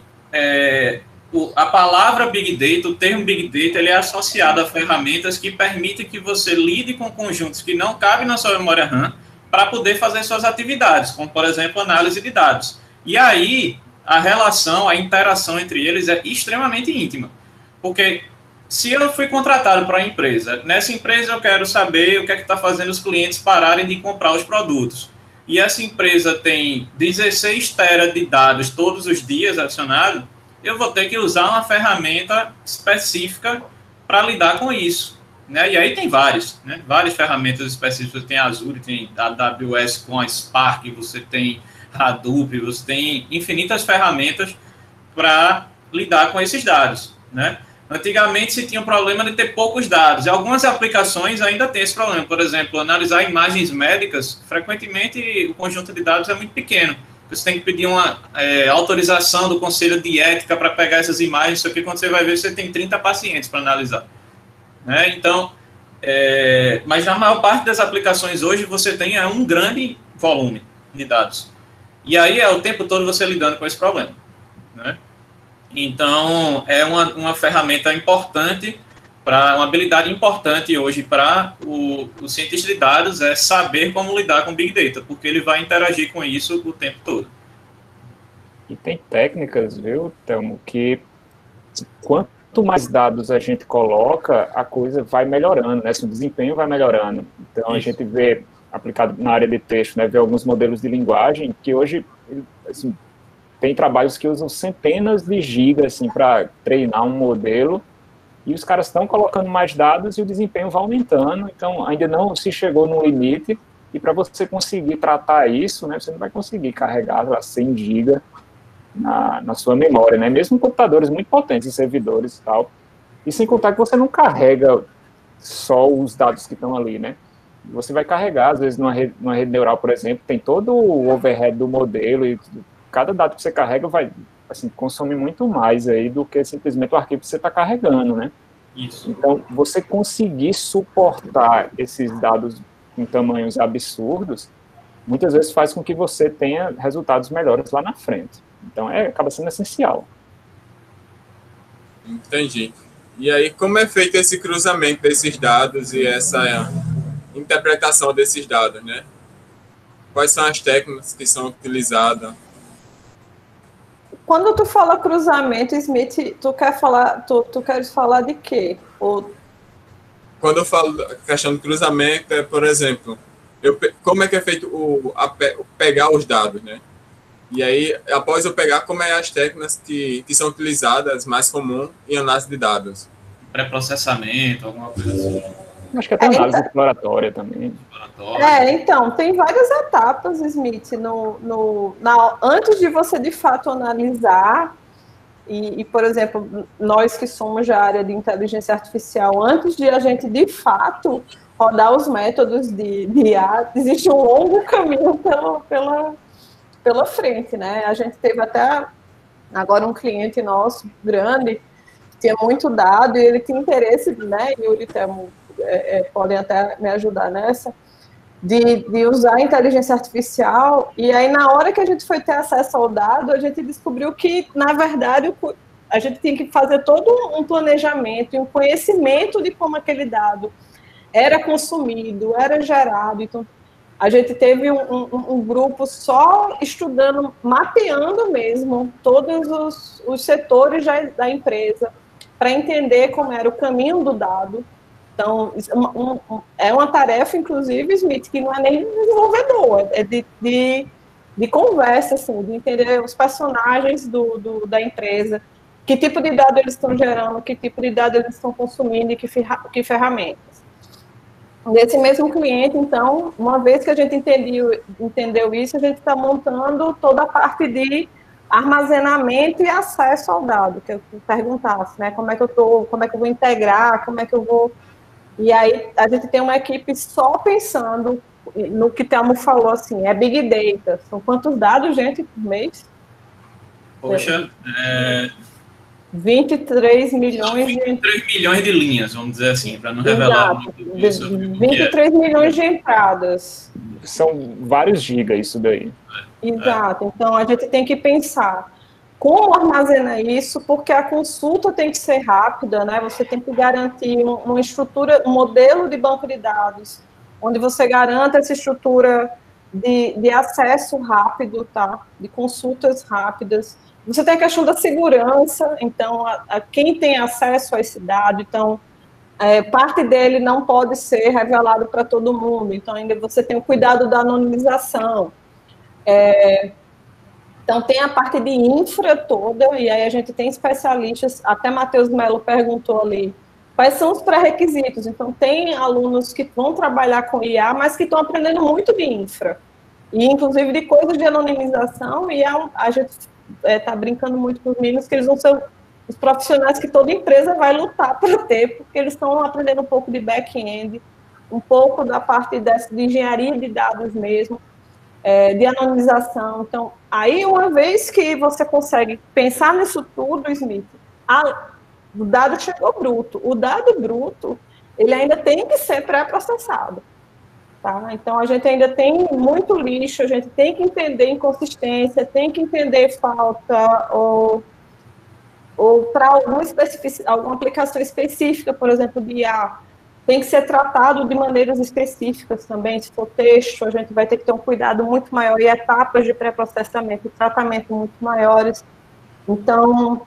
A palavra Big Data, o termo Big Data, ele é associado a ferramentas que permitem que você lide com conjuntos que não cabem na sua memória RAM para poder fazer suas atividades, como, por exemplo, análise de dados. E aí, a relação, a interação entre eles é extremamente íntima. Porque se eu fui contratado para uma empresa, nessa empresa eu quero saber o que é que está fazendo os clientes pararem de comprar os produtos. E essa empresa tem 16 teras de dados todos os dias adicionados, eu vou ter que usar uma ferramenta específica para lidar com isso. Né? E aí tem várias ferramentas específicas, tem Azure, tem AWS com a Spark, você tem Hadoop, você tem infinitas ferramentas para lidar com esses dados. Né? Antigamente se tinha um problema de ter poucos dados, e algumas aplicações ainda tem esse problema. Por exemplo, analisar imagens médicas, frequentemente o conjunto de dados é muito pequeno. Você tem que pedir uma autorização do Conselho de Ética para pegar essas imagens, só que quando você vai ver, você tem 30 pacientes para analisar. Né? Então, mas na maior parte das aplicações hoje, você tem um grande volume de dados. E aí é o tempo todo você lidando com esse problema, né? Então, é uma ferramenta importante, uma habilidade importante hoje para o cientista de dados é saber como lidar com Big Data, porque ele vai interagir com isso o tempo todo. E tem técnicas, viu, Thelmo, que quanto mais dados a gente coloca, a coisa vai melhorando, né? Assim, o desempenho vai melhorando. Então, a gente vê, aplicado na área de texto, né, vê alguns modelos de linguagem que hoje, assim, tem trabalhos que usam centenas de gigas assim, para treinar um modelo, e os caras estão colocando mais dados e o desempenho vai aumentando, então ainda não se chegou no limite, e para você conseguir tratar isso, né, você não vai conseguir carregar 100 GB na sua memória, né, mesmo computadores muito potentes, servidores e tal, e sem contar que você não carrega só os dados que estão ali, né, você vai carregar, às vezes numa rede neural, por exemplo, tem todo o overhead do modelo, e cada dado que você carrega vai, assim, consome muito mais aí do que simplesmente o arquivo que você está carregando, né? Isso. Então, você conseguir suportar esses dados em tamanhos absurdos, muitas vezes faz com que você tenha resultados melhores lá na frente. Então, acaba sendo essencial. Entendi. E aí, como é feito esse cruzamento desses dados e essa interpretação desses dados, né? Quais são as técnicas que são utilizadas? Quando tu fala cruzamento, Smith, tu queres falar de quê? Quando eu falo questão de cruzamento, por exemplo, como é que é feito pegar os dados, né? E aí, após eu pegar, como é as técnicas que são utilizadas mais comum em análise de dados? Pré-processamento, alguma coisa assim. Acho que até análise exploratória também. Então, tem várias etapas, Smith, antes de você, de fato, analisar, e, por exemplo, nós que somos da área de inteligência artificial, antes de a gente, de fato, rodar os métodos de IA, existe um longo caminho pela frente, né? A gente teve até, agora, um cliente nosso, grande, que tinha muito dado, e ele tinha interesse, né, Yuri, podem até me ajudar nessa, de usar a inteligência artificial, e aí na hora que a gente foi ter acesso ao dado, a gente descobriu que, na verdade, a gente tem que fazer todo um planejamento e um conhecimento de como aquele dado era consumido, era gerado. Então, a gente teve um grupo só estudando, mapeando mesmo todos os setores da empresa, para entender como era o caminho do dado. Então, é uma tarefa, inclusive, Smith, que não é nem desenvolvedor, é de conversa, assim, de entender os personagens da empresa, que tipo de dado eles estão gerando, que tipo de dado eles estão consumindo e que ferramentas. Nesse mesmo cliente, então, uma vez que a gente entendeu isso, a gente está montando toda a parte de armazenamento e acesso ao dado, que eu perguntasse, né? Como é que eu vou integrar, como é que eu vou... E aí, a gente tem uma equipe só pensando no que Thelmo falou, assim, é Big Data. São quantos dados, gente, por mês? Poxa, 23 milhões de... 23 milhões de linhas, vamos dizer assim, para não revelar muito isso. 23 milhões de entradas. São vários gigas isso daí. Exato. Então, a gente tem que pensar como armazenar isso, porque a consulta tem que ser rápida, né? Você tem que garantir uma estrutura, um modelo de banco de dados, onde você garanta essa estrutura de acesso rápido, tá? De consultas rápidas. Você tem a questão da segurança, então, quem tem acesso a esse dado, então, parte dele não pode ser revelado para todo mundo, então, ainda você tem o cuidado da anonimização. Então, tem a parte de infra toda, e aí a gente tem especialistas, até Matheus Melo perguntou ali, quais são os pré-requisitos? Então, tem alunos que vão trabalhar com IA, mas que estão aprendendo muito de infra, e inclusive de coisas de anonimização, e a gente está brincando muito com os meninos, que eles vão ser os profissionais que toda empresa vai lutar para ter, porque eles estão aprendendo um pouco de back-end, um pouco da parte de engenharia de dados mesmo, de anonimização. Então, aí uma vez que você consegue pensar nisso tudo, Smith, o dado chegou bruto. O dado bruto, ele ainda tem que ser pré-processado. Tá? Então, a gente ainda tem muito lixo, a gente tem que entender inconsistência, tem que entender falta, ou para alguma aplicação específica, por exemplo, de IA, tem que ser tratado de maneiras específicas também. Se for texto, a gente vai ter que ter um cuidado muito maior e etapas de pré-processamento e tratamento muito maiores. Então,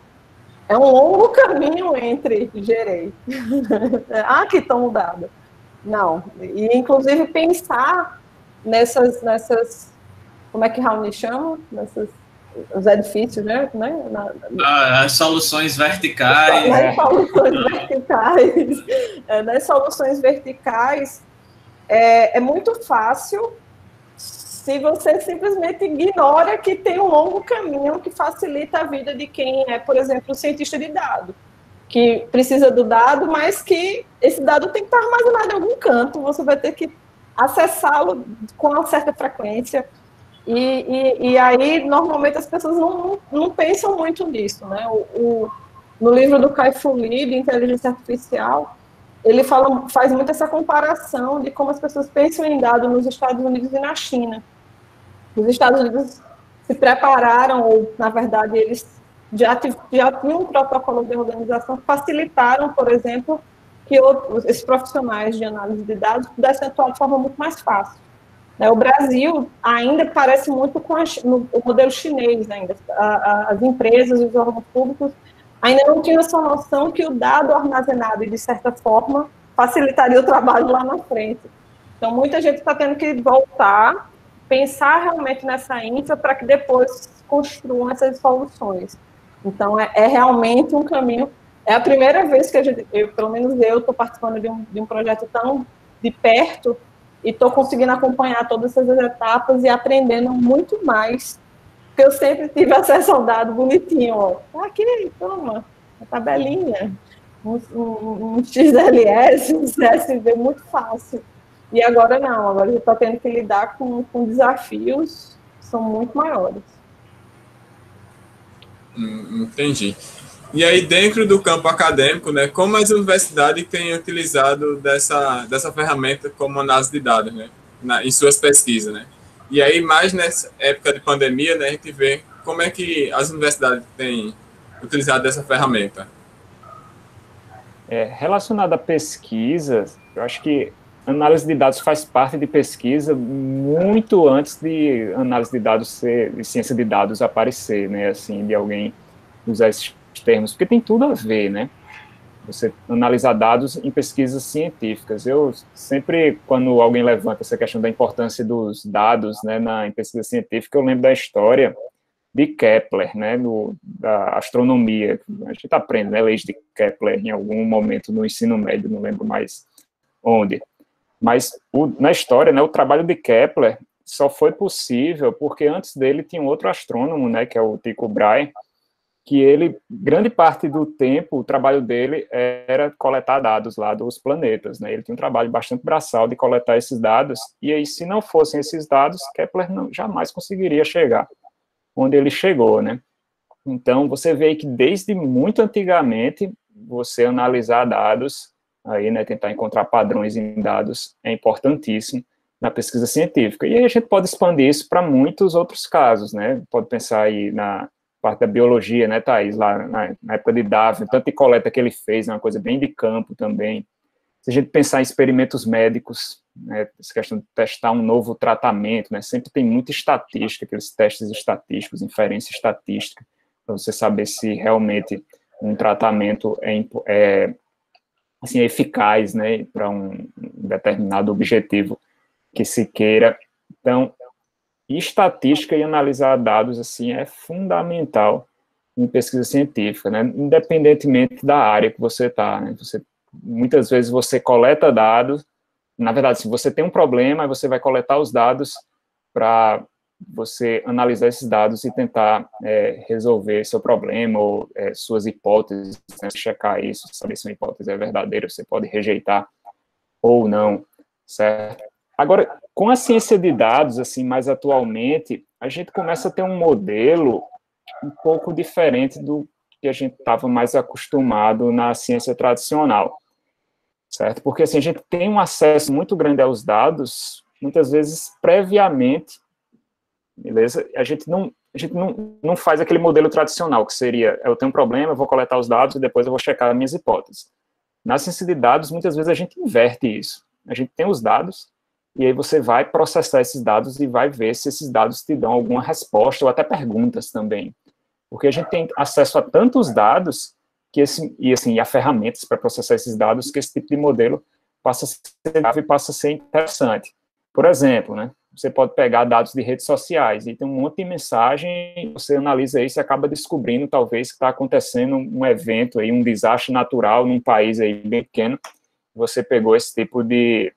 é um longo caminho entre gerei. Que tão dado. Não. E, inclusive, pensar nessas como é que Raoni chama? Os edifícios, né? As soluções verticais. Nas soluções verticais, é muito fácil se você simplesmente ignora que tem um longo caminho que facilita a vida de quem é, por exemplo, cientista de dado, que precisa do dado, mas que esse dado tem que estar armazenado em algum canto, você vai ter que acessá-lo com uma certa frequência. E aí, normalmente, as pessoas não pensam muito nisso, né? No livro do Kai-Fu Lee, de Inteligência Artificial, ele faz muito essa comparação de como as pessoas pensam em dados nos Estados Unidos e na China. Os Estados Unidos se prepararam, ou, na verdade, eles já tinham um protocolo de organização que facilitaram, por exemplo, que esses profissionais de análise de dados pudessem atuar de forma muito mais fácil. O Brasil ainda parece muito com o modelo chinês, ainda. As empresas e os órgãos públicos ainda não tinham essa noção que o dado armazenado, e de certa forma, facilitaria o trabalho lá na frente. Então, muita gente está tendo que voltar, pensar realmente nessa infra para que depois construam essas soluções. Então, é realmente um caminho. É a primeira vez que pelo menos eu, estou participando de um projeto tão de perto, e estou conseguindo acompanhar todas essas etapas e aprendendo muito mais, porque eu sempre tive acesso ao dado bonitinho, ó. Aqui, toma, uma tabelinha, um XLS, um CSV muito fácil. E agora não, agora eu estou tendo que lidar com desafios que são muito maiores. Entendi. E aí, dentro do campo acadêmico, né, como as universidades têm utilizado dessa ferramenta como análise de dados, né, em suas pesquisas, né? E aí, mais nessa época de pandemia, né, a gente vê como é que as universidades têm utilizado dessa ferramenta. Relacionado à pesquisa, eu acho que análise de dados faz parte de pesquisa muito antes de análise de dados de ciência de dados aparecer, né, assim, de alguém usar esses termos, porque tem tudo a ver, né? Você analisar dados em pesquisas científicas. Eu sempre, quando alguém levanta essa questão da importância dos dados, né, em pesquisa científica, eu lembro da história de Kepler, né, da astronomia. A gente aprende, né, leis de Kepler em algum momento no ensino médio, não lembro mais onde. Mas na história, né, o trabalho de Kepler só foi possível porque antes dele tinha um outro astrônomo, né, que é o Tycho Brahe, que ele, grande parte do tempo, o trabalho dele era coletar dados lá dos planetas, né? Ele tinha um trabalho bastante braçal de coletar esses dados, e aí, se não fossem esses dados, Kepler jamais conseguiria chegar onde ele chegou, né? Então, você vê aí que desde muito antigamente, você analisar dados, aí, né, tentar encontrar padrões em dados é importantíssimo na pesquisa científica. E aí a gente pode expandir isso para muitos outros casos, né? Pode pensar aí na parte da biologia, né, Thaís, lá na época de Darwin, tanto de coleta que ele fez, uma coisa bem de campo também. Se a gente pensar em experimentos médicos, né, essa questão de testar um novo tratamento, né, sempre tem muita estatística, aqueles testes estatísticos, inferência estatística, para você saber se realmente um tratamento é assim, eficaz, né, para um determinado objetivo que se queira. Então, estatística e analisar dados, assim, é fundamental em pesquisa científica, né? Independentemente da área que você está, né? Muitas vezes você coleta dados, na verdade, se você tem um problema, você vai coletar os dados para você analisar esses dados e tentar resolver seu problema ou suas hipóteses, né? Checar isso, saber se uma hipótese é verdadeira, você pode rejeitar ou não, certo? Agora, com a ciência de dados, assim, mais atualmente, a gente começa a ter um modelo um pouco diferente do que a gente estava mais acostumado na ciência tradicional, certo? Porque, assim, a gente tem um acesso muito grande aos dados muitas vezes, previamente, beleza? A gente não faz aquele modelo tradicional, que seria, eu tenho um problema, eu vou coletar os dados e depois eu vou checar as minhas hipóteses. Na ciência de dados, muitas vezes a gente inverte isso. A gente tem os dados, e aí você vai processar esses dados e vai ver se esses dados te dão alguma resposta, ou até perguntas também. Porque a gente tem acesso a tantos dados, e a ferramentas para processar esses dados, que esse tipo de modelo passa a ser grave e passa a ser interessante. Por exemplo, né, você pode pegar dados de redes sociais e tem um monte de mensagem, você analisa isso e acaba descobrindo, talvez, que está acontecendo um evento, aí, um desastre natural num país aí bem pequeno. Você pegou esse tipo de...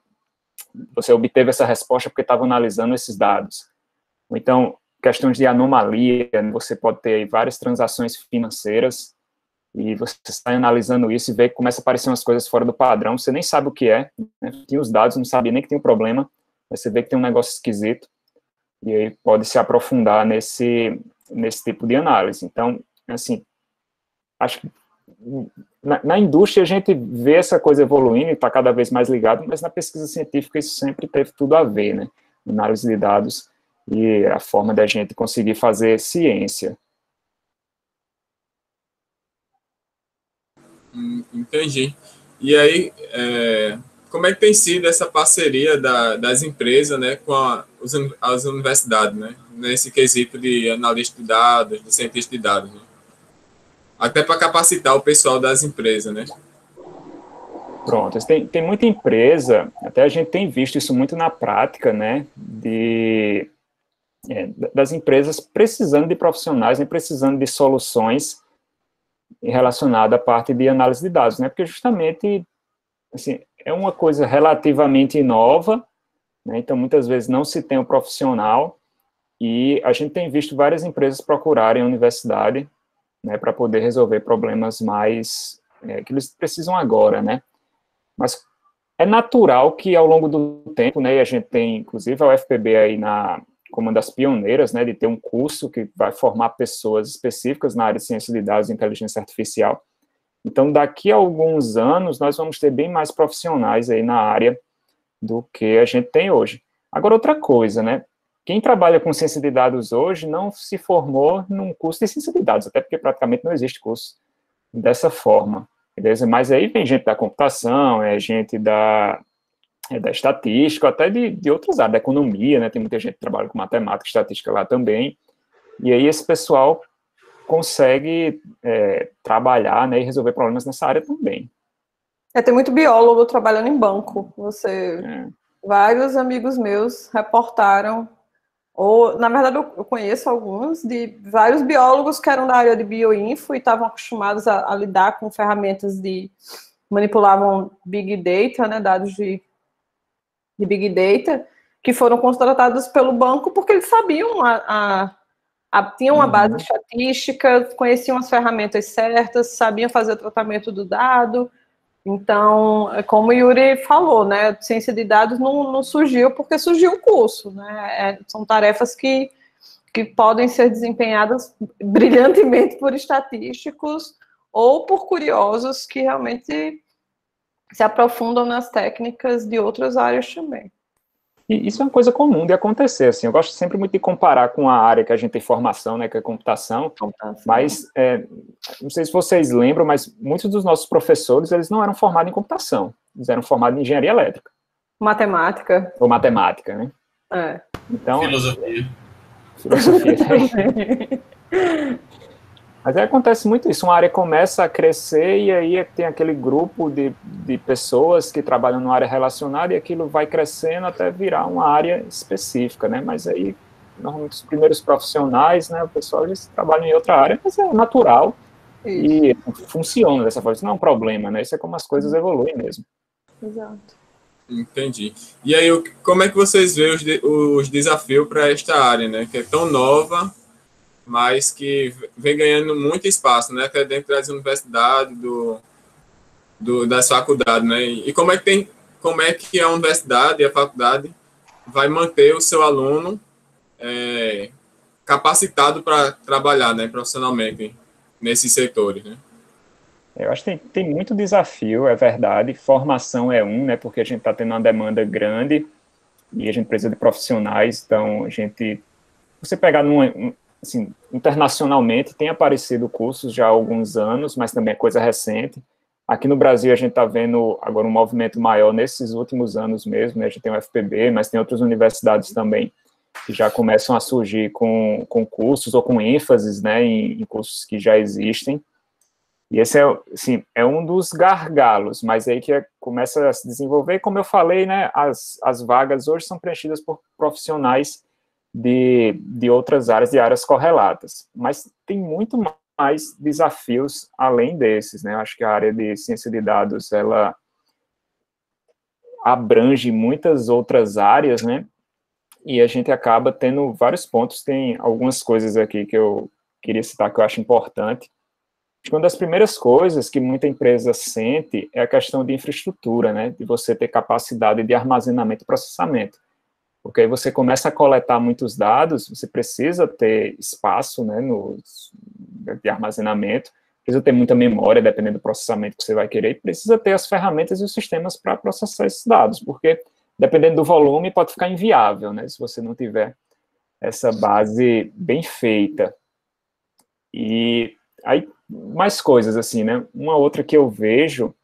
Você obteve essa resposta porque estava analisando esses dados. Ou então, questões de anomalia, você pode ter aí várias transações financeiras e você está analisando isso e vê que começa a aparecer umas coisas fora do padrão, você nem sabe o que é, né? Tinha os dados, não sabia nem que tinha um problema, você vê que tem um negócio esquisito, e aí pode se aprofundar nesse tipo de análise. Então, assim, acho que na indústria a gente vê essa coisa evoluindo e está cada vez mais ligado, mas na pesquisa científica isso sempre teve tudo a ver, né? Análise de dados e a forma da gente conseguir fazer ciência. Entendi. E aí, como é que tem sido essa parceria das empresas, né, com as universidades, né, nesse quesito de analista de dados, de cientista de dados, né? Até para capacitar o pessoal das empresas, né? Pronto, tem muita empresa, até a gente tem visto isso muito na prática, né, das empresas precisando de profissionais, né, precisando de soluções relacionadas à parte de análise de dados, né, porque justamente, assim, é uma coisa relativamente nova, né, então muitas vezes não se tem um profissional, e a gente tem visto várias empresas procurarem a universidade, né, para poder resolver problemas mais, que eles precisam agora, né, mas é natural que ao longo do tempo, né, e a gente tem, inclusive, a UFPB aí como uma das pioneiras, né, de ter um curso que vai formar pessoas específicas na área de ciência de dados e inteligência artificial. Então, daqui a alguns anos, nós vamos ter bem mais profissionais aí na área do que a gente tem hoje. Agora, outra coisa, né, quem trabalha com ciência de dados hoje não se formou num curso de ciência de dados, até porque praticamente não existe curso dessa forma, beleza? Mas aí vem gente da computação, gente da estatística, até de outras áreas, da economia, né, tem muita gente que trabalha com matemática, estatística lá também, e aí esse pessoal consegue trabalhar, né, e resolver problemas nessa área também. Tem muito biólogo trabalhando em banco. Vários amigos meus reportaram, ou, na verdade, eu conheço alguns, de vários biólogos que eram da área de bioinfo e estavam acostumados a lidar com ferramentas manipulavam Big Data, né, dados de Big Data, que foram contratados pelo banco porque eles sabiam, tinham uma base estatística, conheciam as ferramentas certas, sabiam fazer o tratamento do dado. Então, como o Yuri falou, né, ciência de dados não surgiu porque surgiu o curso, né, são tarefas que podem ser desempenhadas brilhantemente por estatísticos ou por curiosos que realmente se aprofundam nas técnicas de outras áreas também. E isso é uma coisa comum de acontecer, assim, eu gosto sempre muito de comparar com a área que a gente tem formação, né, que é computação, mas, não sei se vocês lembram, mas muitos dos nossos professores, eles não eram formados em computação, eles eram formados em engenharia elétrica. Matemática. Ou matemática, né? Então, Filosofia. Mas aí acontece muito isso, uma área começa a crescer e aí tem aquele grupo de pessoas que trabalham numa área relacionada e aquilo vai crescendo até virar uma área específica, né? Mas aí, normalmente, os primeiros profissionais, né, o pessoal, eles trabalham em outra área, mas é natural e funciona dessa forma. Isso não é um problema, né? Isso é como as coisas evoluem mesmo. Exato. Entendi. E aí, como é que vocês veem os desafios para esta área, né? Que é tão nova, mas que vem ganhando muito espaço, né, até dentro das universidades, das faculdades, né, e como é que a universidade e a faculdade vai manter o seu aluno capacitado para trabalhar, né, profissionalmente nesses setores, né? Eu acho que tem muito desafio, é verdade, formação é né, porque a gente está tendo uma demanda grande, e a gente precisa de profissionais, então você pegar assim, internacionalmente, tem aparecido cursos já há alguns anos, mas também é coisa recente. Aqui no Brasil, a gente está vendo agora um movimento maior nesses últimos anos mesmo, né? A gente tem o FPB, mas tem outras universidades também que já começam a surgir com cursos ou com ênfases, né, em cursos que já existem. E esse assim, é um dos gargalos, mas aí que começa a se desenvolver. Como eu falei, né, as vagas hoje são preenchidas por profissionais de outras áreas, de áreas correlatas. Mas tem muito mais desafios além desses, né? Eu acho que a área de ciência de dados, ela abrange muitas outras áreas, né? E a gente acaba tendo vários pontos. Tem algumas coisas aqui que eu queria citar que eu acho importante. Uma das primeiras coisas que muita empresa sente é a questão de infraestrutura, né? De você ter capacidade de armazenamento e processamento. Porque aí você começa a coletar muitos dados, você precisa ter espaço, né, de armazenamento, precisa ter muita memória, dependendo do processamento que você vai querer, e precisa ter as ferramentas e os sistemas para processar esses dados, porque dependendo do volume pode ficar inviável, né, se você não tiver essa base bem feita. E aí, mais coisas assim, né, uma outra que eu vejo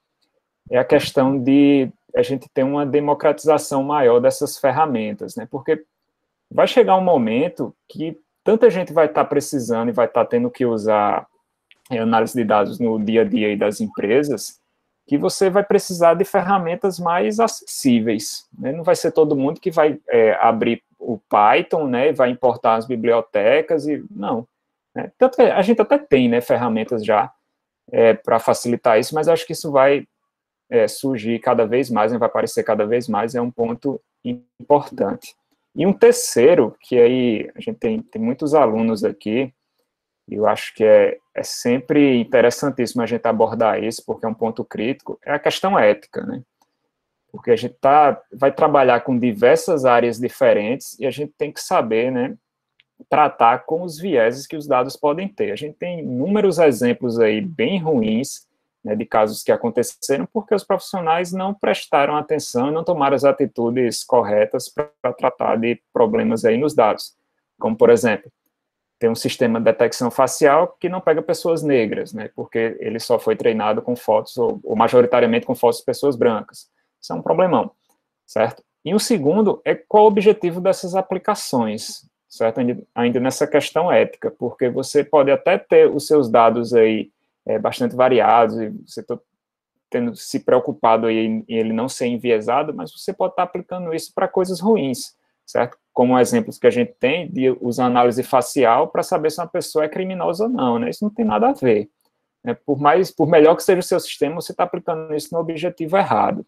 é a questão de a gente ter uma democratização maior dessas ferramentas, né? Porque vai chegar um momento que tanta gente vai estar precisando e vai estar tendo que usar análise de dados no dia a dia das empresas, que você vai precisar de ferramentas mais acessíveis, né? Não vai ser todo mundo que vai abrir o Python, né? E vai importar as bibliotecas e não. Né? Tanto que a gente até tem, né, ferramentas já para facilitar isso, mas acho que isso vai surgir cada vez mais, vai aparecer cada vez mais, é um ponto importante. E um terceiro, que aí a gente tem muitos alunos aqui, e eu acho que é sempre interessantíssimo a gente abordar isso, porque é um ponto crítico, é a questão ética, né? Porque a gente vai trabalhar com diversas áreas diferentes, e a gente tem que saber, né, tratar com os vieses que os dados podem ter. A gente tem inúmeros exemplos aí bem ruins, né, de casos que aconteceram porque os profissionais não prestaram atenção e não tomaram as atitudes corretas para tratar de problemas aí nos dados. Como, por exemplo, tem um sistema de detecção facial que não pega pessoas negras, né, porque ele só foi treinado com fotos, ou majoritariamente com fotos de pessoas brancas. Isso é um problemão, certo? E o segundo é qual o objetivo dessas aplicações, certo? Ainda nessa questão ética, porque você pode até ter os seus dados aí bastante variados, e você está tendo se preocupado em ele não ser enviesado, mas você pode estar aplicando isso para coisas ruins, certo? Como exemplos que a gente tem de usar análise facial para saber se uma pessoa é criminosa ou não, né? Isso não tem nada a ver. Né? Por melhor que seja o seu sistema, você está aplicando isso no objetivo errado.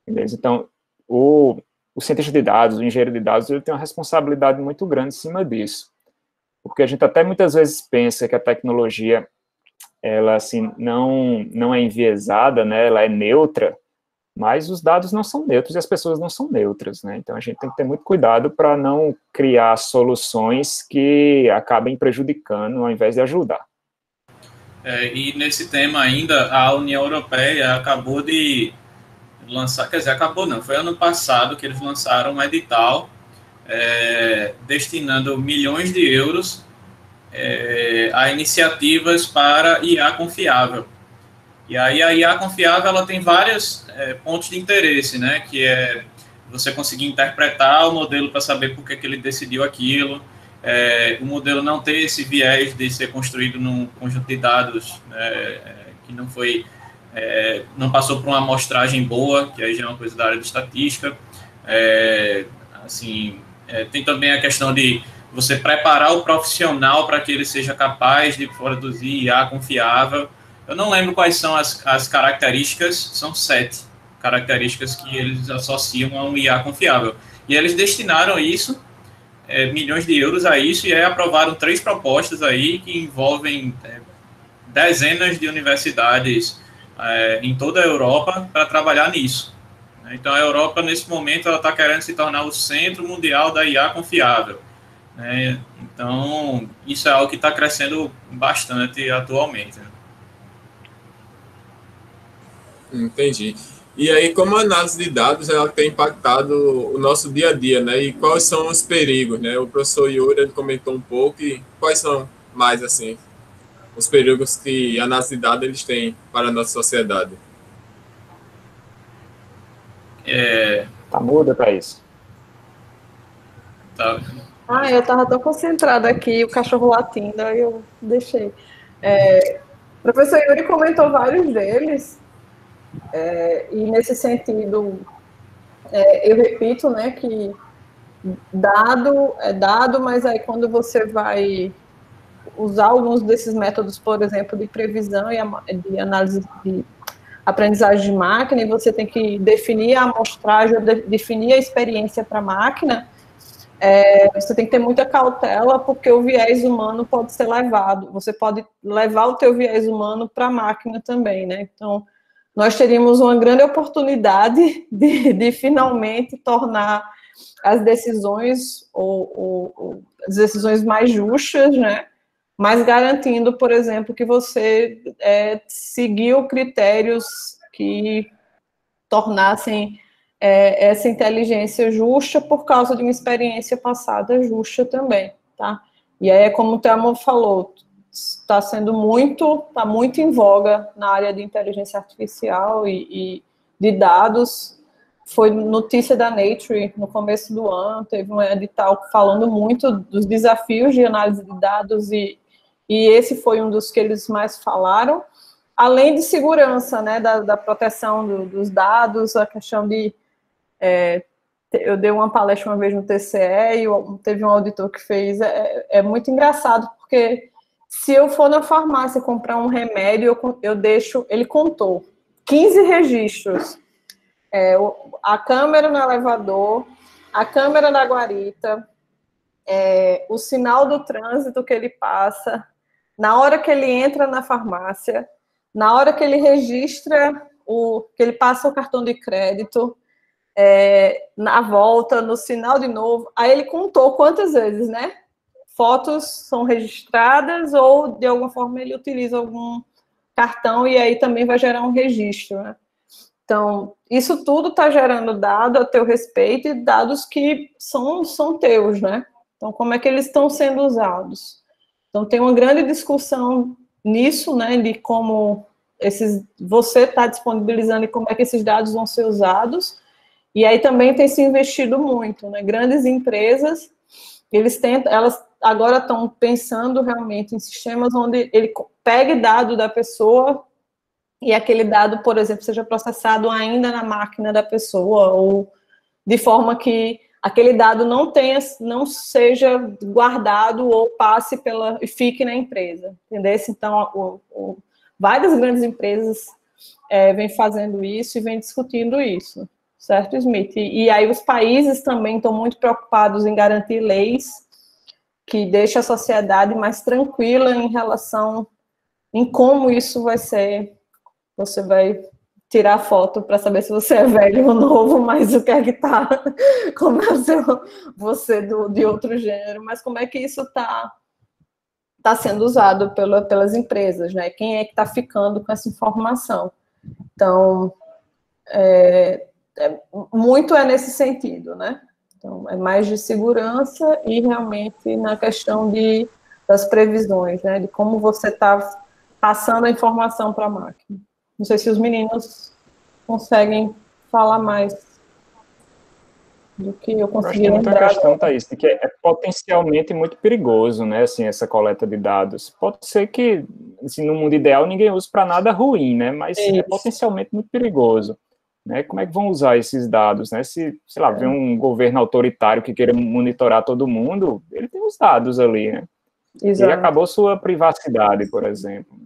Beleza? Então, o cientista de dados, o engenheiro de dados, ele tem uma responsabilidade muito grande em cima disso. Porque a gente até muitas vezes pensa que a tecnologia ela, assim, não é enviesada, né, ela é neutra, mas os dados não são neutros e as pessoas não são neutras, né, então a gente tem que ter muito cuidado para não criar soluções que acabem prejudicando ao invés de ajudar. E nesse tema ainda, a União Europeia acabou de lançar, quer dizer, acabou não, foi ano passado que eles lançaram um edital destinando milhões de euros a iniciativas para IA confiável. E aí a IA confiável ela tem vários pontos de interesse, né? Que é você conseguir interpretar o modelo para saber por que ele decidiu aquilo, o modelo não ter esse viés de ser construído num conjunto de dados que não foi, não passou por uma amostragem boa, que aí já é uma coisa da área de estatística. Tem também a questão de você preparar o profissional para que ele seja capaz de produzir IA confiável. Eu não lembro quais são as características, são 7 características que eles associam a um IA confiável. E eles destinaram isso, milhões de euros a isso, e aí aprovaram 3 propostas aí que envolvem dezenas de universidades em toda a Europa para trabalhar nisso. Então a Europa, nesse momento, ela está querendo se tornar o centro mundial da IA confiável. Então, isso é algo que está crescendo bastante atualmente. Entendi. E aí, como a análise de dados ela tem impactado o nosso dia a dia, né? E quais são os perigos, né? O professor Yuri ele comentou um pouco e quais são mais, assim, os perigos que a análise de dados eles têm para a nossa sociedade. Tá muda para isso. Tá. Eu estava tão concentrada aqui, o cachorro latindo, aí eu deixei. O professor Yuri comentou vários deles, e nesse sentido, eu repito, né, que dado é dado, mas aí quando você vai usar alguns desses métodos, por exemplo, de previsão e de análise de aprendizagem de máquina, e você tem que definir a amostragem, definir a experiência para a máquina, você tem que ter muita cautela, porque o viés humano pode ser levado, você pode levar o teu viés humano para a máquina também, né? Então, nós teríamos uma grande oportunidade de finalmente tornar as decisões, ou as decisões mais justas, né? Mas garantindo, por exemplo, que você seguiu critérios que tornassem essa inteligência justa por causa de uma experiência passada justa também, tá? E aí, como o Thelma falou, está muito em voga na área de inteligência artificial e de dados. Foi notícia da Nature no começo do ano, teve um edital falando muito dos desafios de análise de dados e esse foi um dos que eles mais falaram, além de segurança, né, da proteção dos dados, a questão de... eu dei uma palestra uma vez no TCE e teve um auditor que fez, é muito engraçado, porque se eu for na farmácia comprar um remédio, eu deixo, ele contou, 15 registros, a câmera no elevador, a câmera da guarita, o sinal do trânsito que ele passa, na hora que ele entra na farmácia, na hora que ele registra, que ele passa o cartão de crédito, na volta, no sinal de novo, aí ele contou quantas vezes, né? Fotos são registradas ou, de alguma forma, ele utiliza algum cartão e aí também vai gerar um registro, né? Então, isso tudo está gerando dado a teu respeito e dados que são teus, né? Então, como é que eles estão sendo usados? Então, tem uma grande discussão nisso, né, de como você está disponibilizando e como é que esses dados vão ser usados. E aí também tem se investido muito, né? Grandes empresas, elas agora estão pensando realmente em sistemas onde ele pegue dado da pessoa e aquele dado, por exemplo, seja processado ainda na máquina da pessoa, ou de forma que aquele dado não seja guardado ou passe e fique na empresa, entendeu? Então, várias grandes empresas vêm fazendo isso e vêm discutindo isso, certo, Smith? E aí os países também estão muito preocupados em garantir leis que deixem a sociedade mais tranquila em relação em como isso vai ser. Você vai tirar foto para saber se você é velho ou novo, mas o que é que tá, como é você de outro gênero, mas como é que isso tá sendo usado pelas empresas, né? Quem é que está ficando com essa informação? Então, muito nesse sentido, né? Então, é mais de segurança e realmente na questão das previsões, né? De como você está passando a informação para a máquina. Não sei se os meninos conseguem falar mais do que eu consegui lembrar. Acho que tem muita questão, Thaís, de que é potencialmente muito perigoso, né, assim, essa coleta de dados. Pode ser que, assim, no mundo ideal, ninguém use para nada ruim, né, mas é potencialmente muito perigoso. Né? Como é que vão usar esses dados, né? Se, sei lá, vem um governo autoritário que queira monitorar todo mundo, ele tem os dados ali, né? Exato. E acabou sua privacidade, por exemplo.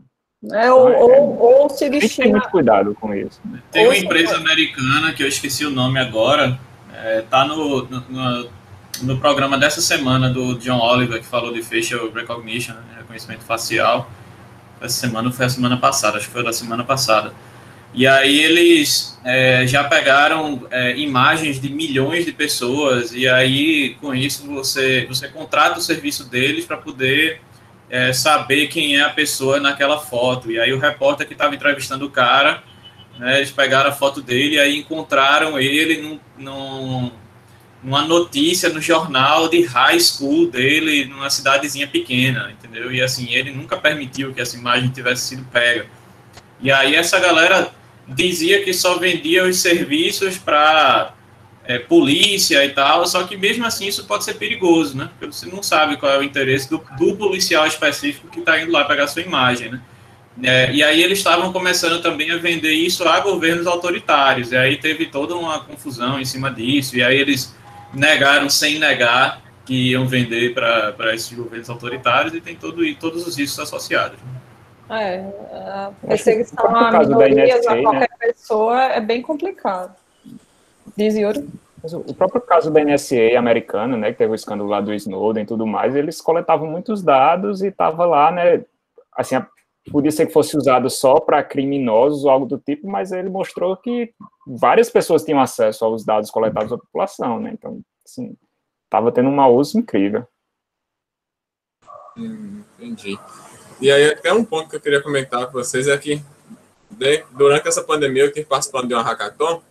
Ou se tem que ter muito cuidado com isso. Tem uma empresa americana, que eu esqueci o nome agora, tá no programa dessa semana do John Oliver, que falou de facial recognition, né? Reconhecimento facial. Essa semana foi a semana passada, acho que foi da semana passada. E aí eles já pegaram imagens de milhões de pessoas, e aí com isso você contrata o serviço deles para poder saber quem é a pessoa naquela foto. E aí o repórter que estava entrevistando o cara né? Eles pegaram a foto dele e aí encontraram ele numa notícia no jornal de high school dele, numa cidadezinha pequena, entendeu? E assim, ele nunca permitiu que essa imagem tivesse sido pega. E aí essa galera dizia que só vendia os serviços para polícia e tal, só que mesmo assim isso pode ser perigoso, né? Porque você não sabe qual é o interesse do policial específico que está indo lá pegar sua imagem, né? E aí eles estavam começando também a vender isso a governos autoritários, e aí teve toda uma confusão em cima disso, e aí eles negaram sem negar que iam vender para esses governos autoritários, e tem todos os riscos associados. A perseguição a minorias, a qualquer pessoa é bem complicado. Diz, Yuri? O próprio caso da NSA americana, né, que teve o escândalo lá do Snowden e tudo mais, eles coletavam muitos dados e estava lá, né, assim, podia ser que fosse usado só para criminosos ou algo do tipo, mas ele mostrou que várias pessoas tinham acesso aos dados coletados da população, né, então, assim, estava tendo um mau uso incrível. Entendi. E aí, até um ponto que eu queria comentar com vocês é que, durante essa pandemia, eu estive participando de uma hackathon,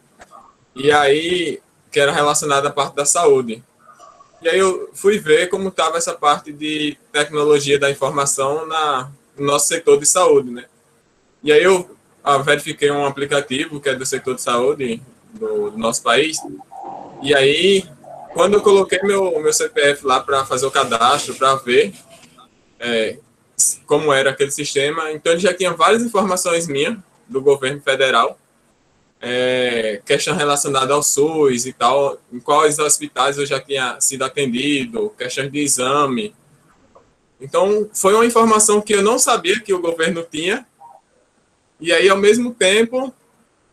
e aí, que era relacionada à parte da saúde. E aí eu fui ver como estava essa parte de tecnologia da informação no nosso setor de saúde, né? E aí eu verifiquei um aplicativo que é do setor de saúde do nosso país. E aí, quando eu coloquei meu CPF lá para fazer o cadastro, para ver como era aquele sistema, então ele já tinha várias informações minhas do governo federal, questão relacionada ao SUS e tal, em quais hospitais eu já tinha sido atendido, questões de exame. Então, foi uma informação que eu não sabia que o governo tinha, e aí, ao mesmo tempo,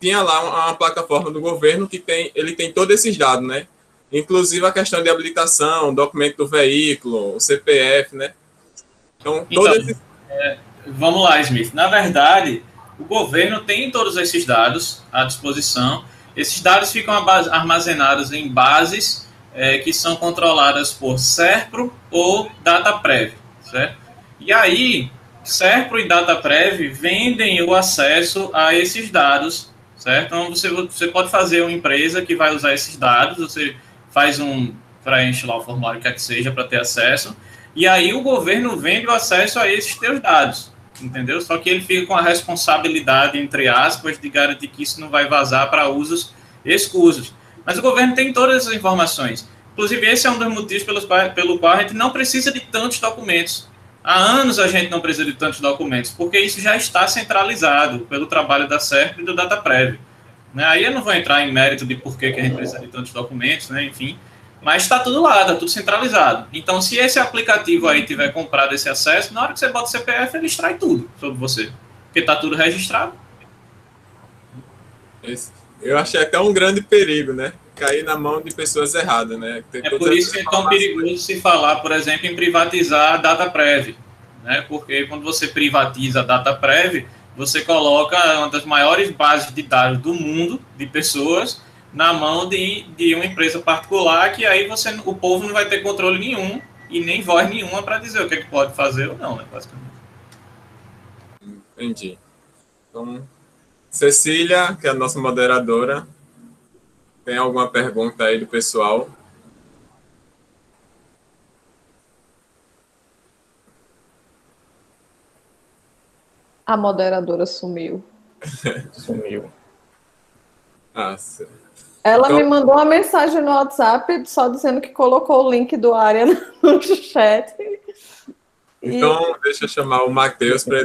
tinha lá uma plataforma do governo que ele tem todos esses dados, né? Inclusive a questão de habilitação, documento do veículo, o CPF, né? Então, vamos lá, Smith. Na verdade, o governo tem todos esses dados à disposição. Esses dados ficam armazenados em bases que são controladas por SERPRO ou DataPrev, certo? E aí, SERPRO e DataPrev vendem o acesso a esses dados, certo? Então, você pode fazer uma empresa que vai usar esses dados, você preenche lá o formulário que seja para ter acesso, e aí o governo vende o acesso a esses teus dados, entendeu? Só que ele fica com a responsabilidade, entre aspas, de garantir que isso não vai vazar para usos escusos. Mas o governo tem todas essas informações. Inclusive, esse é um dos motivos pelo qual a gente não precisa de tantos documentos. Há anos a gente não precisa de tantos documentos, porque isso já está centralizado pelo trabalho da SERP e do DataPrev. Né? Aí eu não vou entrar em mérito de por que a gente precisa de tantos documentos, né? Enfim, mas está tudo lá, está tudo centralizado. Então, se esse aplicativo aí tiver comprado esse acesso, na hora que você bota o CPF, ele extrai tudo sobre você, porque está tudo registrado. Eu achei até um grande perigo, né? Cair na mão de pessoas erradas, né? Por isso que é tão perigoso se falar, por exemplo, em privatizar a DataPrev, né? Porque quando você privatiza a DataPrev, você coloca uma das maiores bases de dados do mundo, de pessoas, na mão de uma empresa particular, que aí o povo não vai ter controle nenhum e nem voz nenhuma para dizer o que pode fazer ou não, né, basicamente. Entendi. Então, Cecília, que é a nossa moderadora, tem alguma pergunta aí do pessoal? A moderadora sumiu. Sumiu. Ela me mandou uma mensagem no WhatsApp só dizendo que colocou o link do Área no chat. Então, deixa eu chamar o Matheus para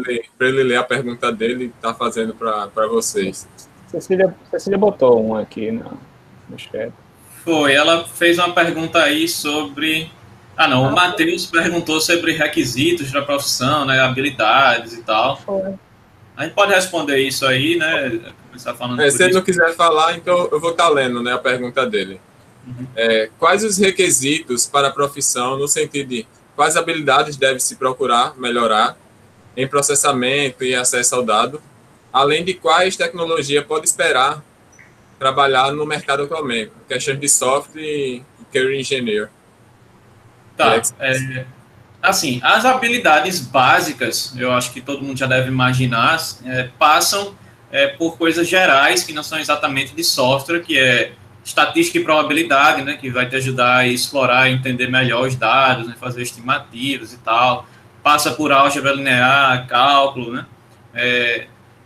ele ler a pergunta dele que está fazendo para vocês. Cecília botou um aqui no chat. Foi, ela fez uma pergunta aí sobre... o Matheus perguntou sobre requisitos da profissão, né, habilidades e tal. Foi. A gente pode responder isso aí, né? Começar falando se ele não quiser falar, então eu vou estar lendo, né, a pergunta dele. Uhum. Quais os requisitos para a profissão, no sentido de quais habilidades deve-se procurar melhorar em processamento e acesso ao dado, além de quais tecnologia pode esperar trabalhar no mercado atualmente? Questões de software e career engineer. Tá. Assim, as habilidades básicas, eu acho que todo mundo já deve imaginar, passam por coisas gerais, que não são exatamente de software, que é estatística e probabilidade, né, que vai te ajudar a explorar e entender melhor os dados, né, fazer estimativas e tal. Passa por álgebra linear, cálculo, né?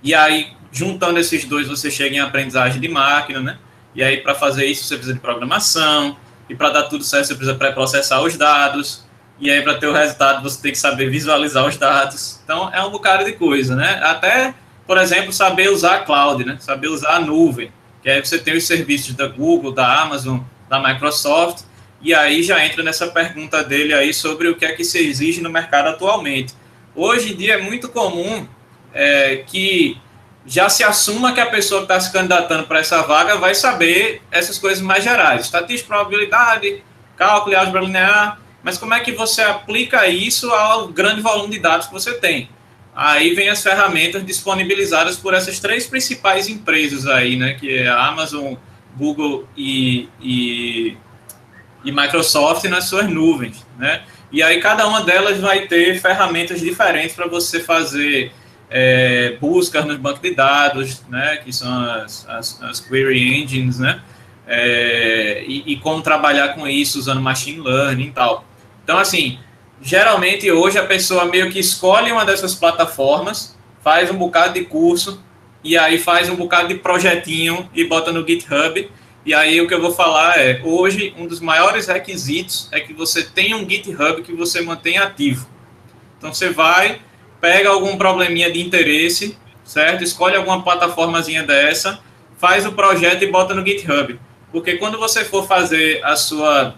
E aí, juntando esses dois, você chega em aprendizagem de máquina, né? E aí, para fazer isso, você precisa de programação, e para dar tudo certo, você precisa pré-processar os dados, e aí, para ter o resultado, você tem que saber visualizar os dados. Então, é um bocado de coisa, né? Até, por exemplo, saber usar a cloud, né? Saber usar a nuvem, que aí você tem os serviços da Google, da Amazon, da Microsoft, e aí já entra nessa pergunta dele aí sobre o que é que se exige no mercado atualmente. Hoje em dia é muito comum que já se assuma que a pessoa que está se candidatando para essa vaga vai saber essas coisas mais gerais, estatística, probabilidade, cálculo e álgebra linear, mas como é que você aplica isso ao grande volume de dados que você tem? Aí vem as ferramentas disponibilizadas por essas três principais empresas aí, né, que é a Amazon, Google e Microsoft nas suas nuvens, né? E aí cada uma delas vai ter ferramentas diferentes para você fazer buscas nos bancos de dados, né? Que são as query engines, né? E como trabalhar com isso usando machine learning e tal. Então, assim, geralmente hoje a pessoa meio que escolhe uma dessas plataformas, faz um bocado de curso, e aí faz um bocado de projetinho e bota no GitHub. E aí o que eu vou falar hoje um dos maiores requisitos é que você tenha um GitHub que você mantenha ativo. Então você vai, pega algum probleminha de interesse, certo? Escolhe alguma plataformazinha dessa, faz o projeto e bota no GitHub. Porque quando você for fazer a sua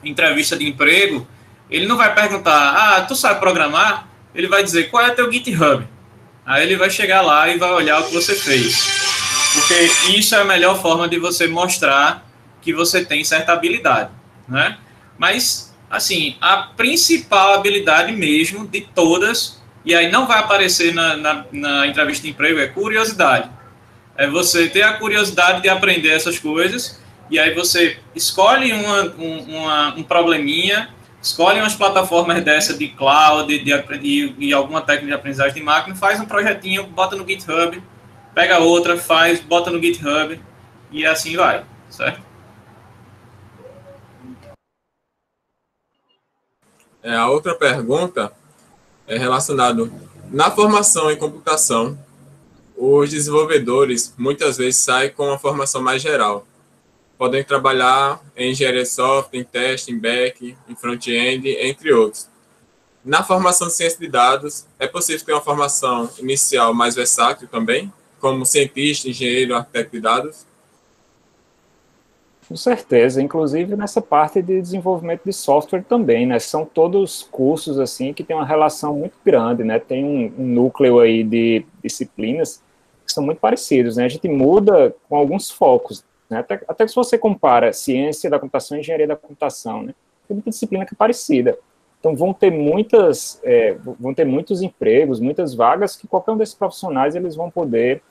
entrevista de emprego, ele não vai perguntar, tu sabe programar? Ele vai dizer, qual é teu GitHub? Aí ele vai chegar lá e vai olhar o que você fez. Porque isso é a melhor forma de você mostrar que você tem certa habilidade, né? Mas, assim, a principal habilidade mesmo de todas, e aí não vai aparecer na entrevista de emprego, é curiosidade. É você ter a curiosidade de aprender essas coisas, e aí você escolhe um probleminha, escolhe umas plataformas dessa de cloud, e alguma técnica de aprendizagem de máquina, faz um projetinho, bota no GitHub, pega outra, faz, bota no GitHub e assim vai, certo? A outra pergunta é relacionada na formação em computação. Os desenvolvedores muitas vezes saem com uma formação mais geral. Podem trabalhar em engenharia de software, em teste, em back, em front-end, entre outros. Na formação de ciência de dados, é possível ter uma formação inicial mais versátil também? Como cientista, engenheiro, arquiteto de dados? Com certeza, inclusive nessa parte de desenvolvimento de software também, né? São todos cursos assim que tem uma relação muito grande, né? Tem um núcleo aí de disciplinas que são muito parecidos, né? A gente muda com alguns focos, né? Até que se você compara ciência da computação e engenharia da computação, né? Tem muita disciplina que é parecida. Então vão ter muitos empregos, muitas vagas que qualquer um desses profissionais eles vão poder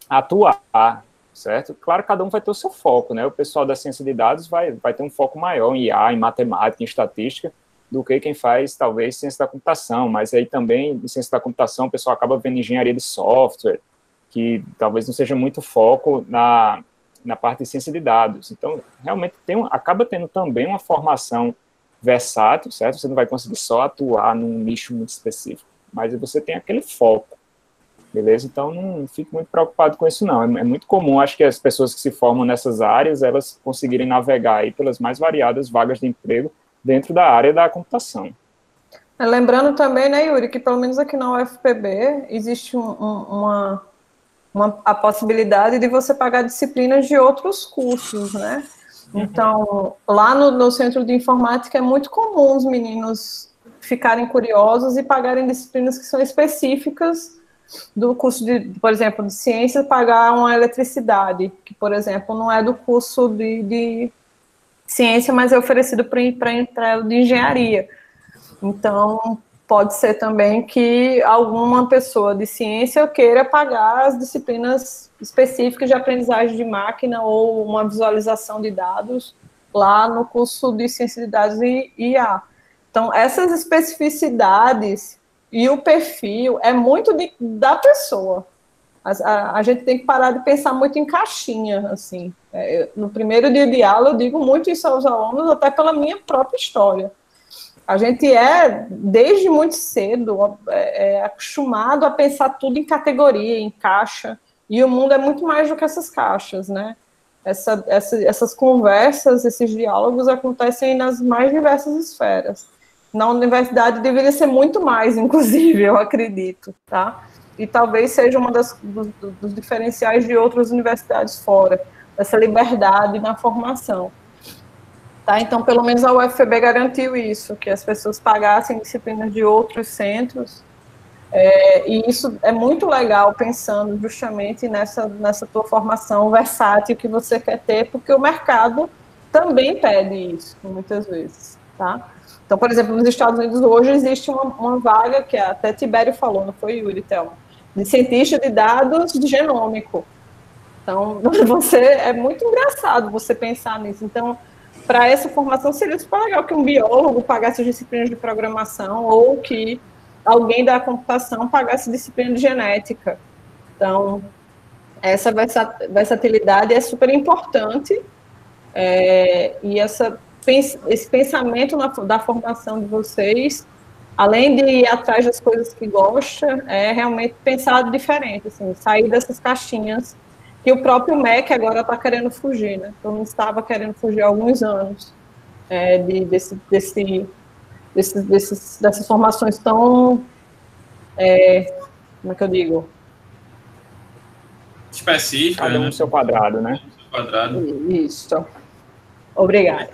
atuar, certo? Claro, cada um vai ter o seu foco, né? O pessoal da ciência de dados vai ter um foco maior em IA, em matemática, em estatística, do que quem faz, talvez, ciência da computação, mas aí também, em ciência da computação, o pessoal acaba vendo engenharia de software, que talvez não seja muito foco na parte de ciência de dados. Então, realmente, acaba tendo também uma formação versátil, certo? Você não vai conseguir só atuar num nicho muito específico, mas você tem aquele foco. Beleza? Então, não fique muito preocupado com isso, não. É muito comum, acho que as pessoas que se formam nessas áreas, elas conseguirem navegar aí pelas mais variadas vagas de emprego dentro da área da computação. Lembrando também, né, Yuri, que pelo menos aqui na UFPB existe a possibilidade de você pagar disciplinas de outros cursos, né? Então, lá no Centro de Informática é muito comum os meninos ficarem curiosos e pagarem disciplinas que são específicas do curso por exemplo, de ciência, pagar uma eletricidade, que, por exemplo, não é do curso de ciência, mas é oferecido para entrada de engenharia. Então, pode ser também que alguma pessoa de ciência queira pagar as disciplinas específicas de aprendizagem de máquina ou uma visualização de dados lá no curso de ciência de dados e IA. Então, essas especificidades e o perfil é muito da pessoa. A gente tem que parar de pensar muito em caixinha, assim. No primeiro dia de aula, eu digo muito isso aos alunos, até pela minha própria história. A gente desde muito cedo, acostumado a pensar tudo em categoria, em caixa, e o mundo é muito mais do que essas caixas, né? Essas conversas, esses diálogos acontecem nas mais diversas esferas. Na universidade deveria ser muito mais, inclusive, eu acredito, tá? E talvez seja uma dos diferenciais de outras universidades fora, essa liberdade na formação. Tá? Então, pelo menos a UFPB garantiu isso, que as pessoas pagassem disciplinas de outros centros, e isso é muito legal, pensando justamente nessa tua formação versátil que você quer ter, porque o mercado também pede isso, muitas vezes, tá? Então, por exemplo, nos Estados Unidos hoje existe uma vaga, que até Tibério falou, não foi Yuri, Thelma, de cientista de dados genômico. Então, é muito engraçado você pensar nisso. Então, para essa formação seria super legal que um biólogo pagasse disciplinas de programação ou que alguém da computação pagasse disciplina de genética. Então, essa versatilidade é super importante, e esse pensamento da formação de vocês, além de ir atrás das coisas que gosta, é realmente pensar diferente, assim, sair dessas caixinhas que o próprio MEC agora está querendo fugir, né? Então, não estava querendo fugir há alguns anos dessas formações tão, como é que eu digo? Específica. Cada um no seu quadrado, né? Isso. Obrigada.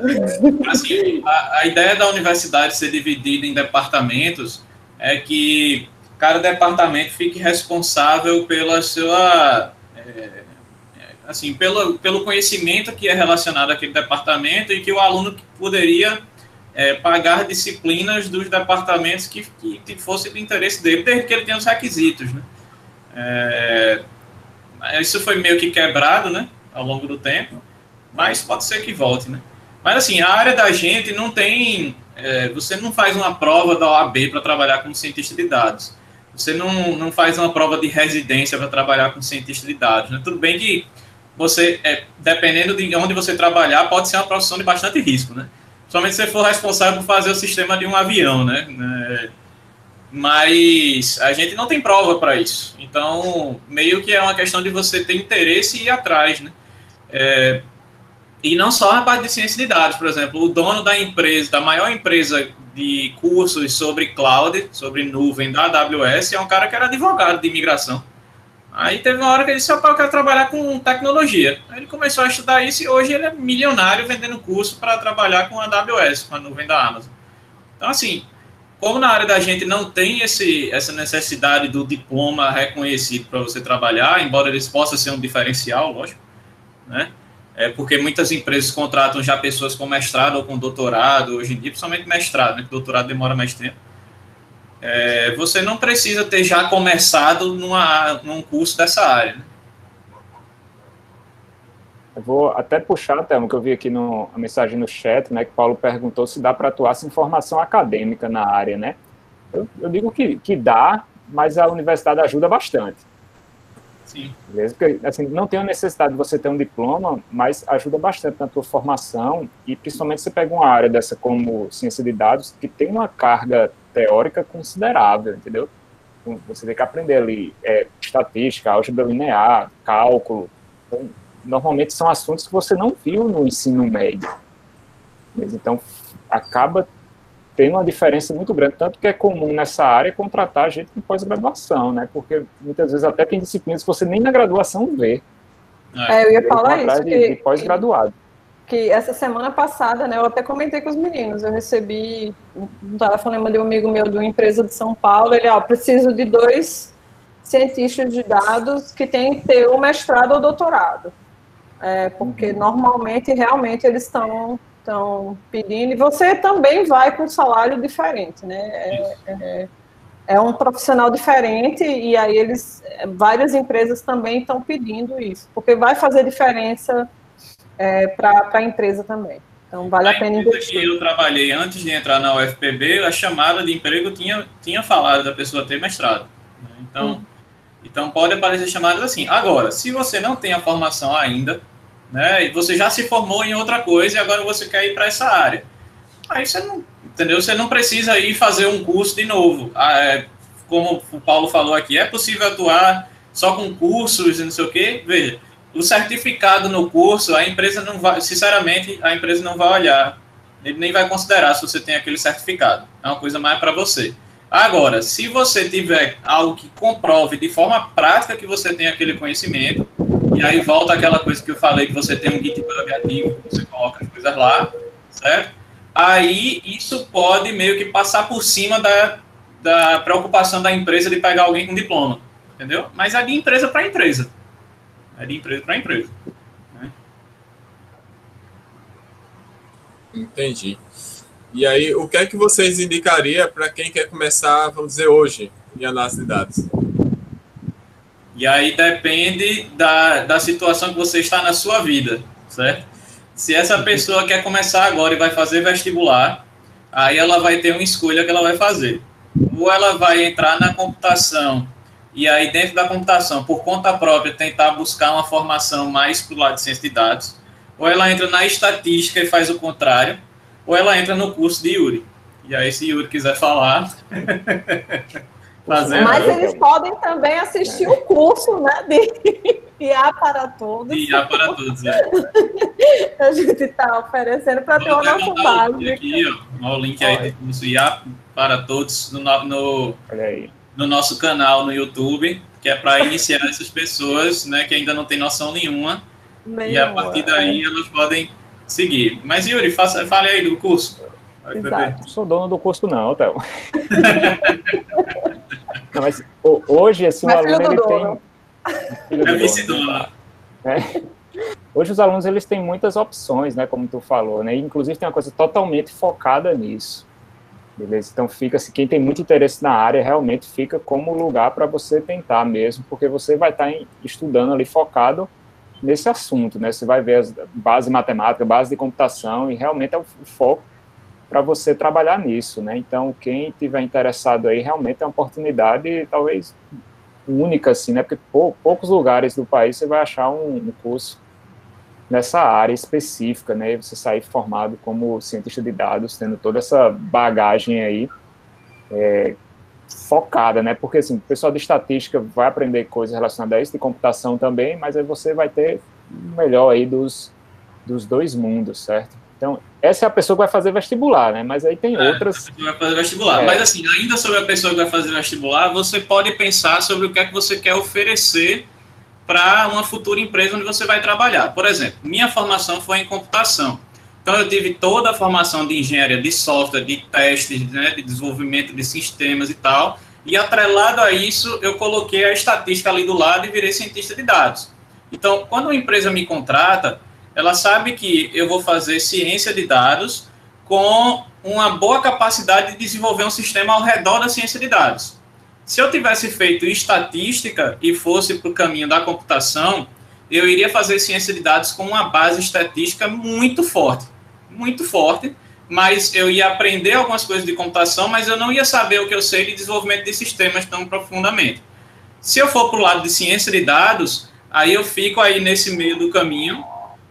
Assim, a ideia da universidade ser dividida em departamentos é que cada departamento fique responsável pela sua... assim, pelo conhecimento que é relacionado àquele departamento, e que o aluno poderia pagar disciplinas dos departamentos que fosse do interesse dele, desde que ele tenha os requisitos, né? Isso foi meio que quebrado, né, ao longo do tempo, mas pode ser que volte, né? Mas, assim, a área da gente não tem... você não faz uma prova da OAB para trabalhar como cientista de dados. Você não faz uma prova de residência para trabalhar como cientista de dados, né? Tudo bem que você, dependendo de onde você trabalhar, pode ser uma profissão de bastante risco, né? Somente se você for responsável por fazer o sistema de um avião, né? Mas a gente não tem prova para isso. Então, meio que é uma questão de você ter interesse e ir atrás, né? E não só na parte de ciência de dados, por exemplo, o dono da empresa, da maior empresa de cursos sobre cloud, sobre nuvem da AWS, é um cara que era advogado de imigração. Aí teve uma hora que ele disse, eu quero trabalhar com tecnologia. Aí ele começou a estudar isso e hoje ele é milionário vendendo curso para trabalhar com a AWS, com a nuvem da Amazon. Então, assim, como na área da gente não tem essa necessidade do diploma reconhecido para você trabalhar, embora eles possam ser um diferencial, lógico, né? Porque muitas empresas contratam já pessoas com mestrado ou com doutorado, hoje em dia, principalmente mestrado, né? Que doutorado demora mais tempo. Você não precisa ter já começado num curso dessa área, né? Eu vou até puxar, Thelma, que eu vi aqui a mensagem no chat, né, que Paulo perguntou se dá para atuar sem formação acadêmica na área, né? Eu digo que dá, mas a universidade ajuda bastante. Sim. Beleza? Porque, assim, não tem a necessidade de você ter um diploma, mas ajuda bastante na tua formação, e principalmente você pega uma área dessa como ciência de dados, que tem uma carga teórica considerável, entendeu? Você tem que aprender ali estatística, álgebra linear, cálculo. Então, normalmente são assuntos que você não viu no ensino médio. Então, acaba tendo uma diferença muito grande, tanto que é comum nessa área contratar gente com pós-graduação, né? Porque muitas vezes até tem disciplinas que você nem na graduação vê. Eu ia falar isso, de pós-graduado. Que essa semana passada, né, eu até comentei com os meninos, eu recebi um telefonema de um amigo meu de uma empresa de São Paulo, ele, preciso de 2 cientistas de dados que têm que ter o mestrado ou doutorado. Porque normalmente, realmente, eles estão pedindo, e você também vai com um salário diferente, né? É um profissional diferente, e aí várias empresas também estão pedindo isso, porque vai fazer diferença para a empresa também. Então, vale a pena investir. Que eu trabalhei antes de entrar na UFPB, a chamada de emprego tinha falado da pessoa ter mestrado. Né? Então, Então, pode aparecer chamadas assim. Agora, se você não tem a formação ainda, né, e você já se formou em outra coisa e agora você quer ir para essa área, aí você não, entendeu? Você não precisa ir fazer um curso de novo. Como o Paulo falou aqui, é possível atuar só com cursos e não sei o quê. Veja, o certificado no curso, a empresa não vai, sinceramente, a empresa não vai olhar, ele nem vai considerar se você tem aquele certificado. É uma coisa mais para você. Agora, se você tiver algo que comprove de forma prática que você tem aquele conhecimento, e aí volta aquela coisa que eu falei, que você tem um GitHub ativo, você coloca as coisas lá, certo? Aí isso pode meio que passar por cima da preocupação da empresa de pegar alguém com diploma, entendeu? Mas é de empresa para empresa. É de empresa para empresa. Né? Entendi. E aí, o que é que vocês indicariam para quem quer começar, vamos dizer, hoje, em análise de dados? E aí depende da situação que você está na sua vida, certo? Se essa pessoa quer começar agora e vai fazer vestibular, aí ela vai ter uma escolha que ela vai fazer. Ou ela vai entrar na computação, e aí dentro da computação, por conta própria, tentar buscar uma formação mais para o lado de ciência de dados, ou ela entra na estatística e faz o contrário, ou ela entra no curso de Yuri. E aí, se Yuri quiser falar... Mas eles podem também assistir o curso, né, de IA para Todos. IA para Todos, é. A gente está oferecendo para ter uma nossa base. Aqui, ó, o link aí do curso IA para Todos no nosso canal no YouTube, que é para iniciar essas pessoas, né, que ainda não tem noção nenhuma. E a partir daí elas podem seguir. Mas, Yuri, fale aí do curso. Não sou dono do curso, não, Théo. Não, mas hoje, assim, o aluno ele tem... Hoje os alunos eles têm muitas opções, né, como tu falou, né, inclusive tem uma coisa totalmente focada nisso, beleza? Então fica, assim, quem tem muito interesse na área realmente fica como lugar para você tentar mesmo, porque você vai estar estudando ali focado nesse assunto, né, você vai ver as base matemática, base de computação, e realmente é o foco para você trabalhar nisso, né? Então, quem tiver interessado aí, realmente é uma oportunidade, talvez, única, assim, né? Porque poucos lugares do país você vai achar um curso nessa área específica, né? E você sair formado como cientista de dados, tendo toda essa bagagem aí focada, né? Porque, assim, o pessoal de estatística vai aprender coisas relacionadas a isso, de computação também, mas aí você vai ter o melhor aí dos dois mundos, certo? Então, essa é a pessoa que vai fazer vestibular, né? Mas aí tem outras... Vai fazer vestibular. Mas, assim, ainda sobre a pessoa que vai fazer vestibular, você pode pensar sobre o que é que você quer oferecer para uma futura empresa onde você vai trabalhar. Por exemplo, minha formação foi em computação. Então, eu tive toda a formação de engenharia de software, de testes, né, de desenvolvimento de sistemas e tal. E, atrelado a isso, eu coloquei a estatística ali do lado e virei cientista de dados. Então, quando uma empresa me contrata, ela sabe que eu vou fazer ciência de dados com uma boa capacidade de desenvolver um sistema ao redor da ciência de dados. Se eu tivesse feito estatística e fosse para o caminho da computação, eu iria fazer ciência de dados com uma base estatística muito forte, mas eu ia aprender algumas coisas de computação, mas eu não ia saber o que eu sei de desenvolvimento de sistemas tão profundamente. Se eu for para o lado de ciência de dados, aí eu fico aí nesse meio do caminho,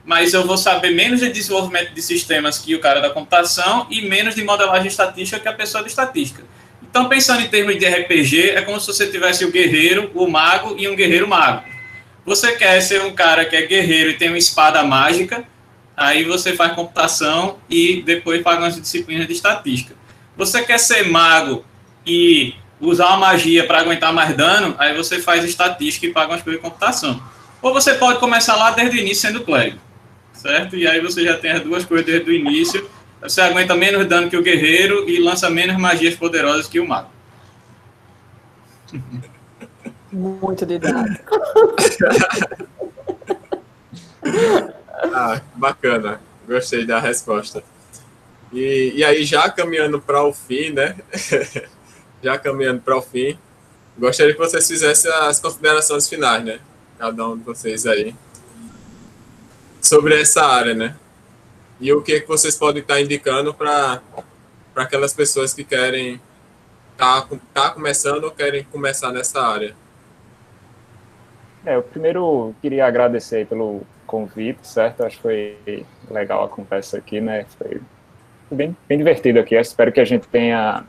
mas eu vou saber menos de desenvolvimento de sistemas que o cara da computação e menos de modelagem estatística que a pessoa de estatística. Então, pensando em termos de RPG, é como se você tivesse o guerreiro, o mago e um guerreiro mago. Você quer ser um cara que é guerreiro e tem uma espada mágica, aí você faz computação e depois paga umas disciplinas de estatística. Você quer ser mago e usar uma magia para aguentar mais dano, aí você faz estatística e paga umas coisas de computação. Ou você pode começar lá desde o início sendo clérigo. Certo? E aí você já tem as duas coisas desde o início. Você aguenta menos dano que o guerreiro e lança menos magias poderosas que o mago. Muito didático. Bacana. Gostei da resposta. E aí, já caminhando para o fim, né? Gostaria que vocês fizessem as considerações finais, né? Cada um de vocês aí. Sobre essa área, né? E o que vocês podem estar indicando para aquelas pessoas que querem tá começando ou querem começar nessa área? Eu primeiro queria agradecer aí pelo convite, certo? Acho que foi legal a conversa aqui, né? Foi bem divertido aqui. Eu espero que a gente tenha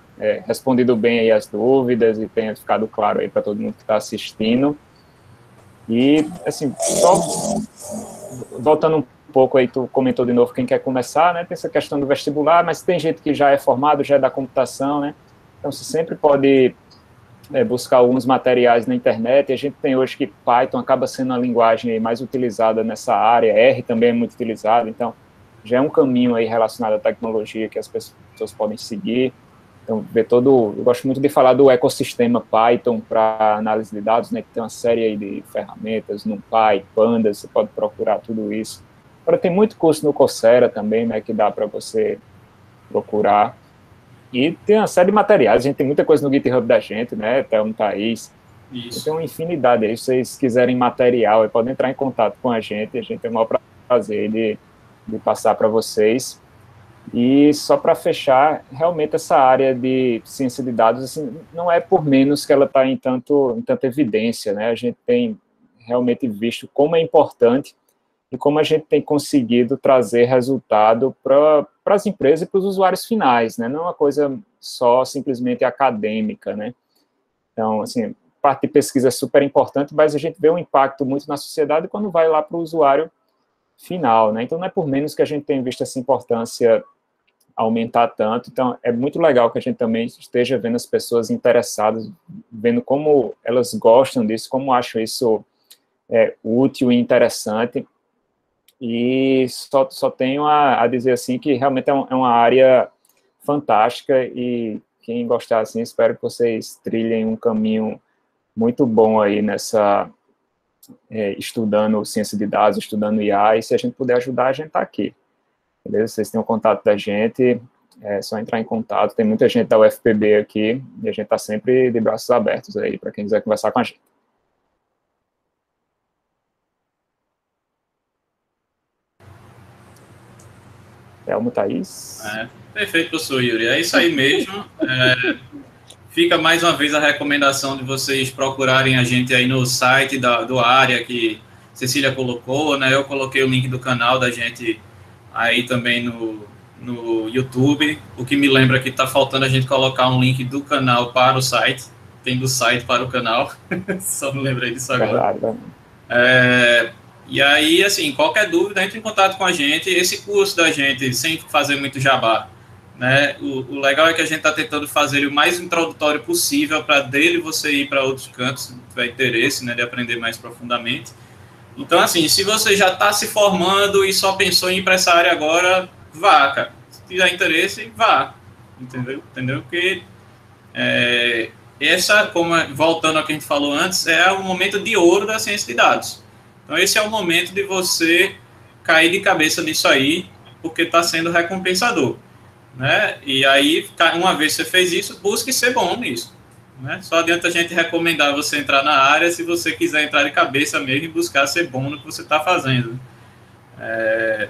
respondido bem aí as dúvidas e tenha ficado claro aí para todo mundo que está assistindo. E, assim, só voltando um pouco aí, tu comentou de novo quem quer começar, né? Tem essa questão do vestibular, mas tem gente que já é formado, já é da computação, né? Então, você sempre pode buscar alguns materiais na internet, e a gente tem hoje que Python acaba sendo a linguagem mais utilizada nessa área, R também é muito utilizado, então já é um caminho aí relacionado à tecnologia que as pessoas podem seguir. Então, eu gosto muito de falar do ecossistema Python para análise de dados, né, que tem uma série aí de ferramentas, NumPy, Pandas, você pode procurar tudo isso. Agora, tem muito curso no Coursera também, né, que dá para você procurar. E tem uma série de materiais, a gente tem muita coisa no GitHub da gente, né, Thelma, Thaís. Isso. Tem uma infinidade aí, se vocês quiserem material, podem entrar em contato com a gente tem o maior prazer de passar para vocês. E só para fechar, realmente essa área de ciência de dados, assim, não é por menos que ela está em tanta evidência, né? A gente tem realmente visto como é importante e como a gente tem conseguido trazer resultado para as empresas e para os usuários finais, né? Não é uma coisa só simplesmente acadêmica, né? Então, assim, parte de pesquisa é super importante, mas a gente vê um impacto muito na sociedade quando vai lá para o usuário final, né? Então, não é por menos que a gente tem visto essa importância aumentar tanto. Então, é muito legal que a gente também esteja vendo as pessoas interessadas, vendo como elas gostam disso, como acham isso útil e interessante. E só tenho a dizer assim que realmente é uma área fantástica e quem gostar assim, espero que vocês trilhem um caminho muito bom aí estudando ciência de dados, estudando IA, e se a gente puder ajudar, a gente está aqui. Beleza? Vocês têm o contato da gente, é só entrar em contato. Tem muita gente da UFPB aqui e a gente está sempre de braços abertos aí para quem quiser conversar com a gente. Thelma, Thaís? Perfeito, professor Yuri. É isso aí mesmo. Fica mais uma vez a recomendação de vocês procurarem a gente aí no site do área que Cecília colocou, né? Eu coloquei o link do canal da gente aí também no YouTube. O que me lembra que está faltando a gente colocar um link do canal para o site. Tem do site para o canal. Só me lembrei disso agora. E aí, assim, qualquer dúvida, entre em contato com a gente. Esse curso da gente, sem fazer muito jabá, né? O legal é que a gente está tentando fazer o mais introdutório possível para dele você ir para outros cantos, se tiver interesse, né, de aprender mais profundamente. Então, assim, se você já está se formando e só pensou em ir para essa área agora, vá, cara. Se tiver interesse, vá. Entendeu? Porque voltando ao que a gente falou antes, é o momento de ouro da ciência de dados. Então, esse é o momento de você cair de cabeça nisso aí, porque está sendo recompensador, né? E aí, uma vez que você fez isso, busque ser bom nisso. Né? Só adianta a gente recomendar você entrar na área se você quiser entrar de cabeça mesmo e buscar ser bom no que você está fazendo.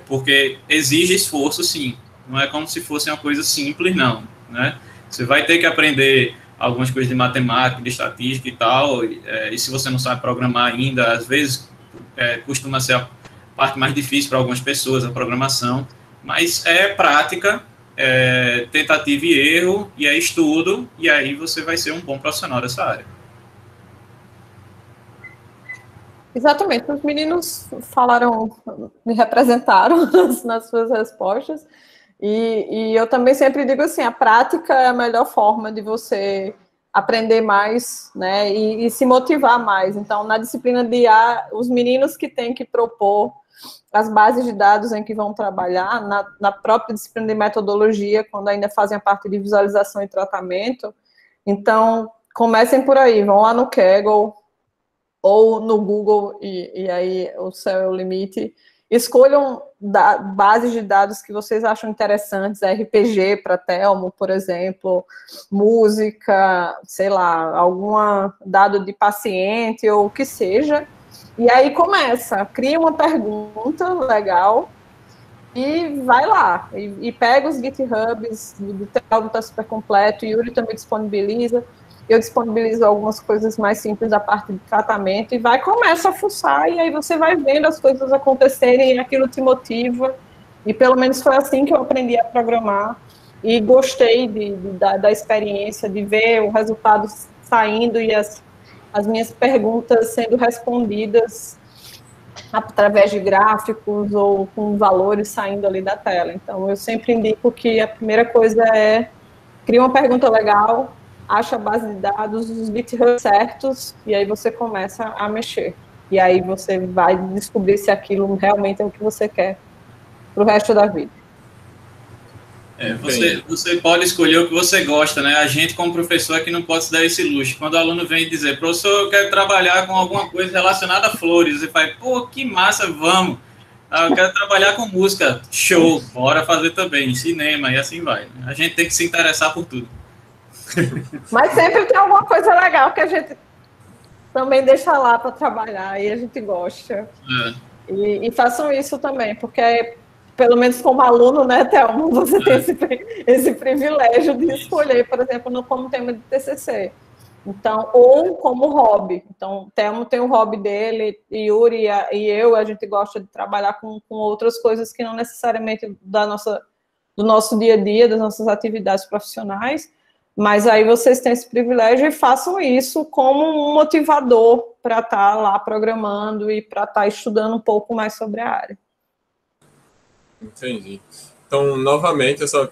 Porque exige esforço, sim. Não é como se fosse uma coisa simples, não. Né? Você vai ter que aprender algumas coisas de matemática, de estatística e tal, e se você não sabe programar ainda, às vezes costuma ser a parte mais difícil para algumas pessoas, a programação, mas é prática, tentativa e erro, e é estudo, e aí você vai ser um bom profissional dessa área. Exatamente, os meninos me representaram nas suas respostas, e eu também sempre digo assim, a prática é a melhor forma de você aprender mais, né, e se motivar mais. Então, na disciplina de IA, os meninos que têm que propor as bases de dados em que vão trabalhar, na própria disciplina de metodologia, quando ainda fazem a parte de visualização e tratamento. Então, comecem por aí, vão lá no Kaggle ou no Google, e aí o céu é o limite. Escolham bases de dados que vocês acham interessantes, RPG para Thelmo, por exemplo, música, sei lá, algum dado de paciente ou o que seja. E aí cria uma pergunta legal e vai lá. E pega os GitHubs, o Thelmo está super completo, o Yuri também disponibiliza. eu disponibilizo algumas coisas mais simples da parte de tratamento e começa a fuçar, e aí você vai vendo as coisas acontecerem e aquilo te motiva. E pelo menos foi assim que eu aprendi a programar e gostei da experiência, de ver o resultado saindo e as minhas perguntas sendo respondidas através de gráficos ou com valores saindo ali da tela. Então, eu sempre indico que a primeira coisa é cria uma pergunta legal, acha a base de dados, os GitHub certos, e aí você começa a mexer. E aí você vai descobrir se aquilo realmente é o que você quer para o resto da vida. Você pode escolher o que você gosta, né? A gente, como professor, é que não pode se dar esse luxo. Quando o aluno vem dizer, professor, eu quero trabalhar com alguma coisa relacionada a flores, você fala, pô, que massa, vamos. Eu quero trabalhar com música, show, bora fazer também, cinema, e assim vai. A gente tem que se interessar por tudo. Mas sempre tem alguma coisa legal que a gente também deixa lá para trabalhar e a gente gosta. E façam isso também, porque pelo menos como aluno, né, Thelma, você tem esse privilégio de escolher, por exemplo, como tema de TCC. Então, ou como hobby. Então, Thelma tem o hobby dele, e Yuri e eu, a gente gosta de trabalhar com outras coisas que não necessariamente do nosso dia a dia, das nossas atividades profissionais, mas aí vocês têm esse privilégio e façam isso como um motivador para estar lá programando e para estar estudando um pouco mais sobre a área. Entendi. Então, novamente, eu só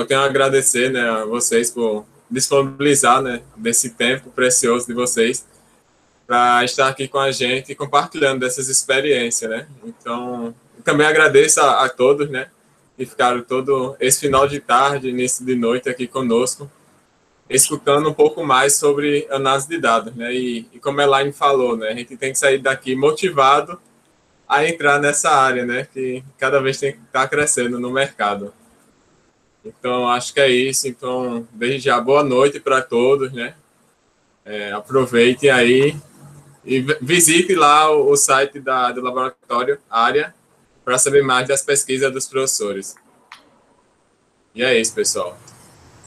quero agradecer, né, a vocês por disponibilizar, né, desse tempo precioso de vocês para estar aqui com a gente e compartilhando dessas experiências, né. Então, também agradeço a todos, né, que ficaram todo esse final de tarde, início de noite aqui conosco, escutando um pouco mais sobre análise de dados, né, e como a Elaine falou, né, a gente tem que sair daqui motivado a entrar nessa área, né, que cada vez tem que estar crescendo no mercado. Então, acho que é isso. Então, desde já, boa noite para todos, né? Aproveitem aí e visite lá o site do laboratório área para saber mais das pesquisas dos professores. E é isso, pessoal.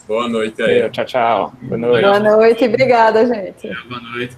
Boa noite aí. Tchau, tchau. Boa noite. Boa noite, obrigada, gente. Boa noite.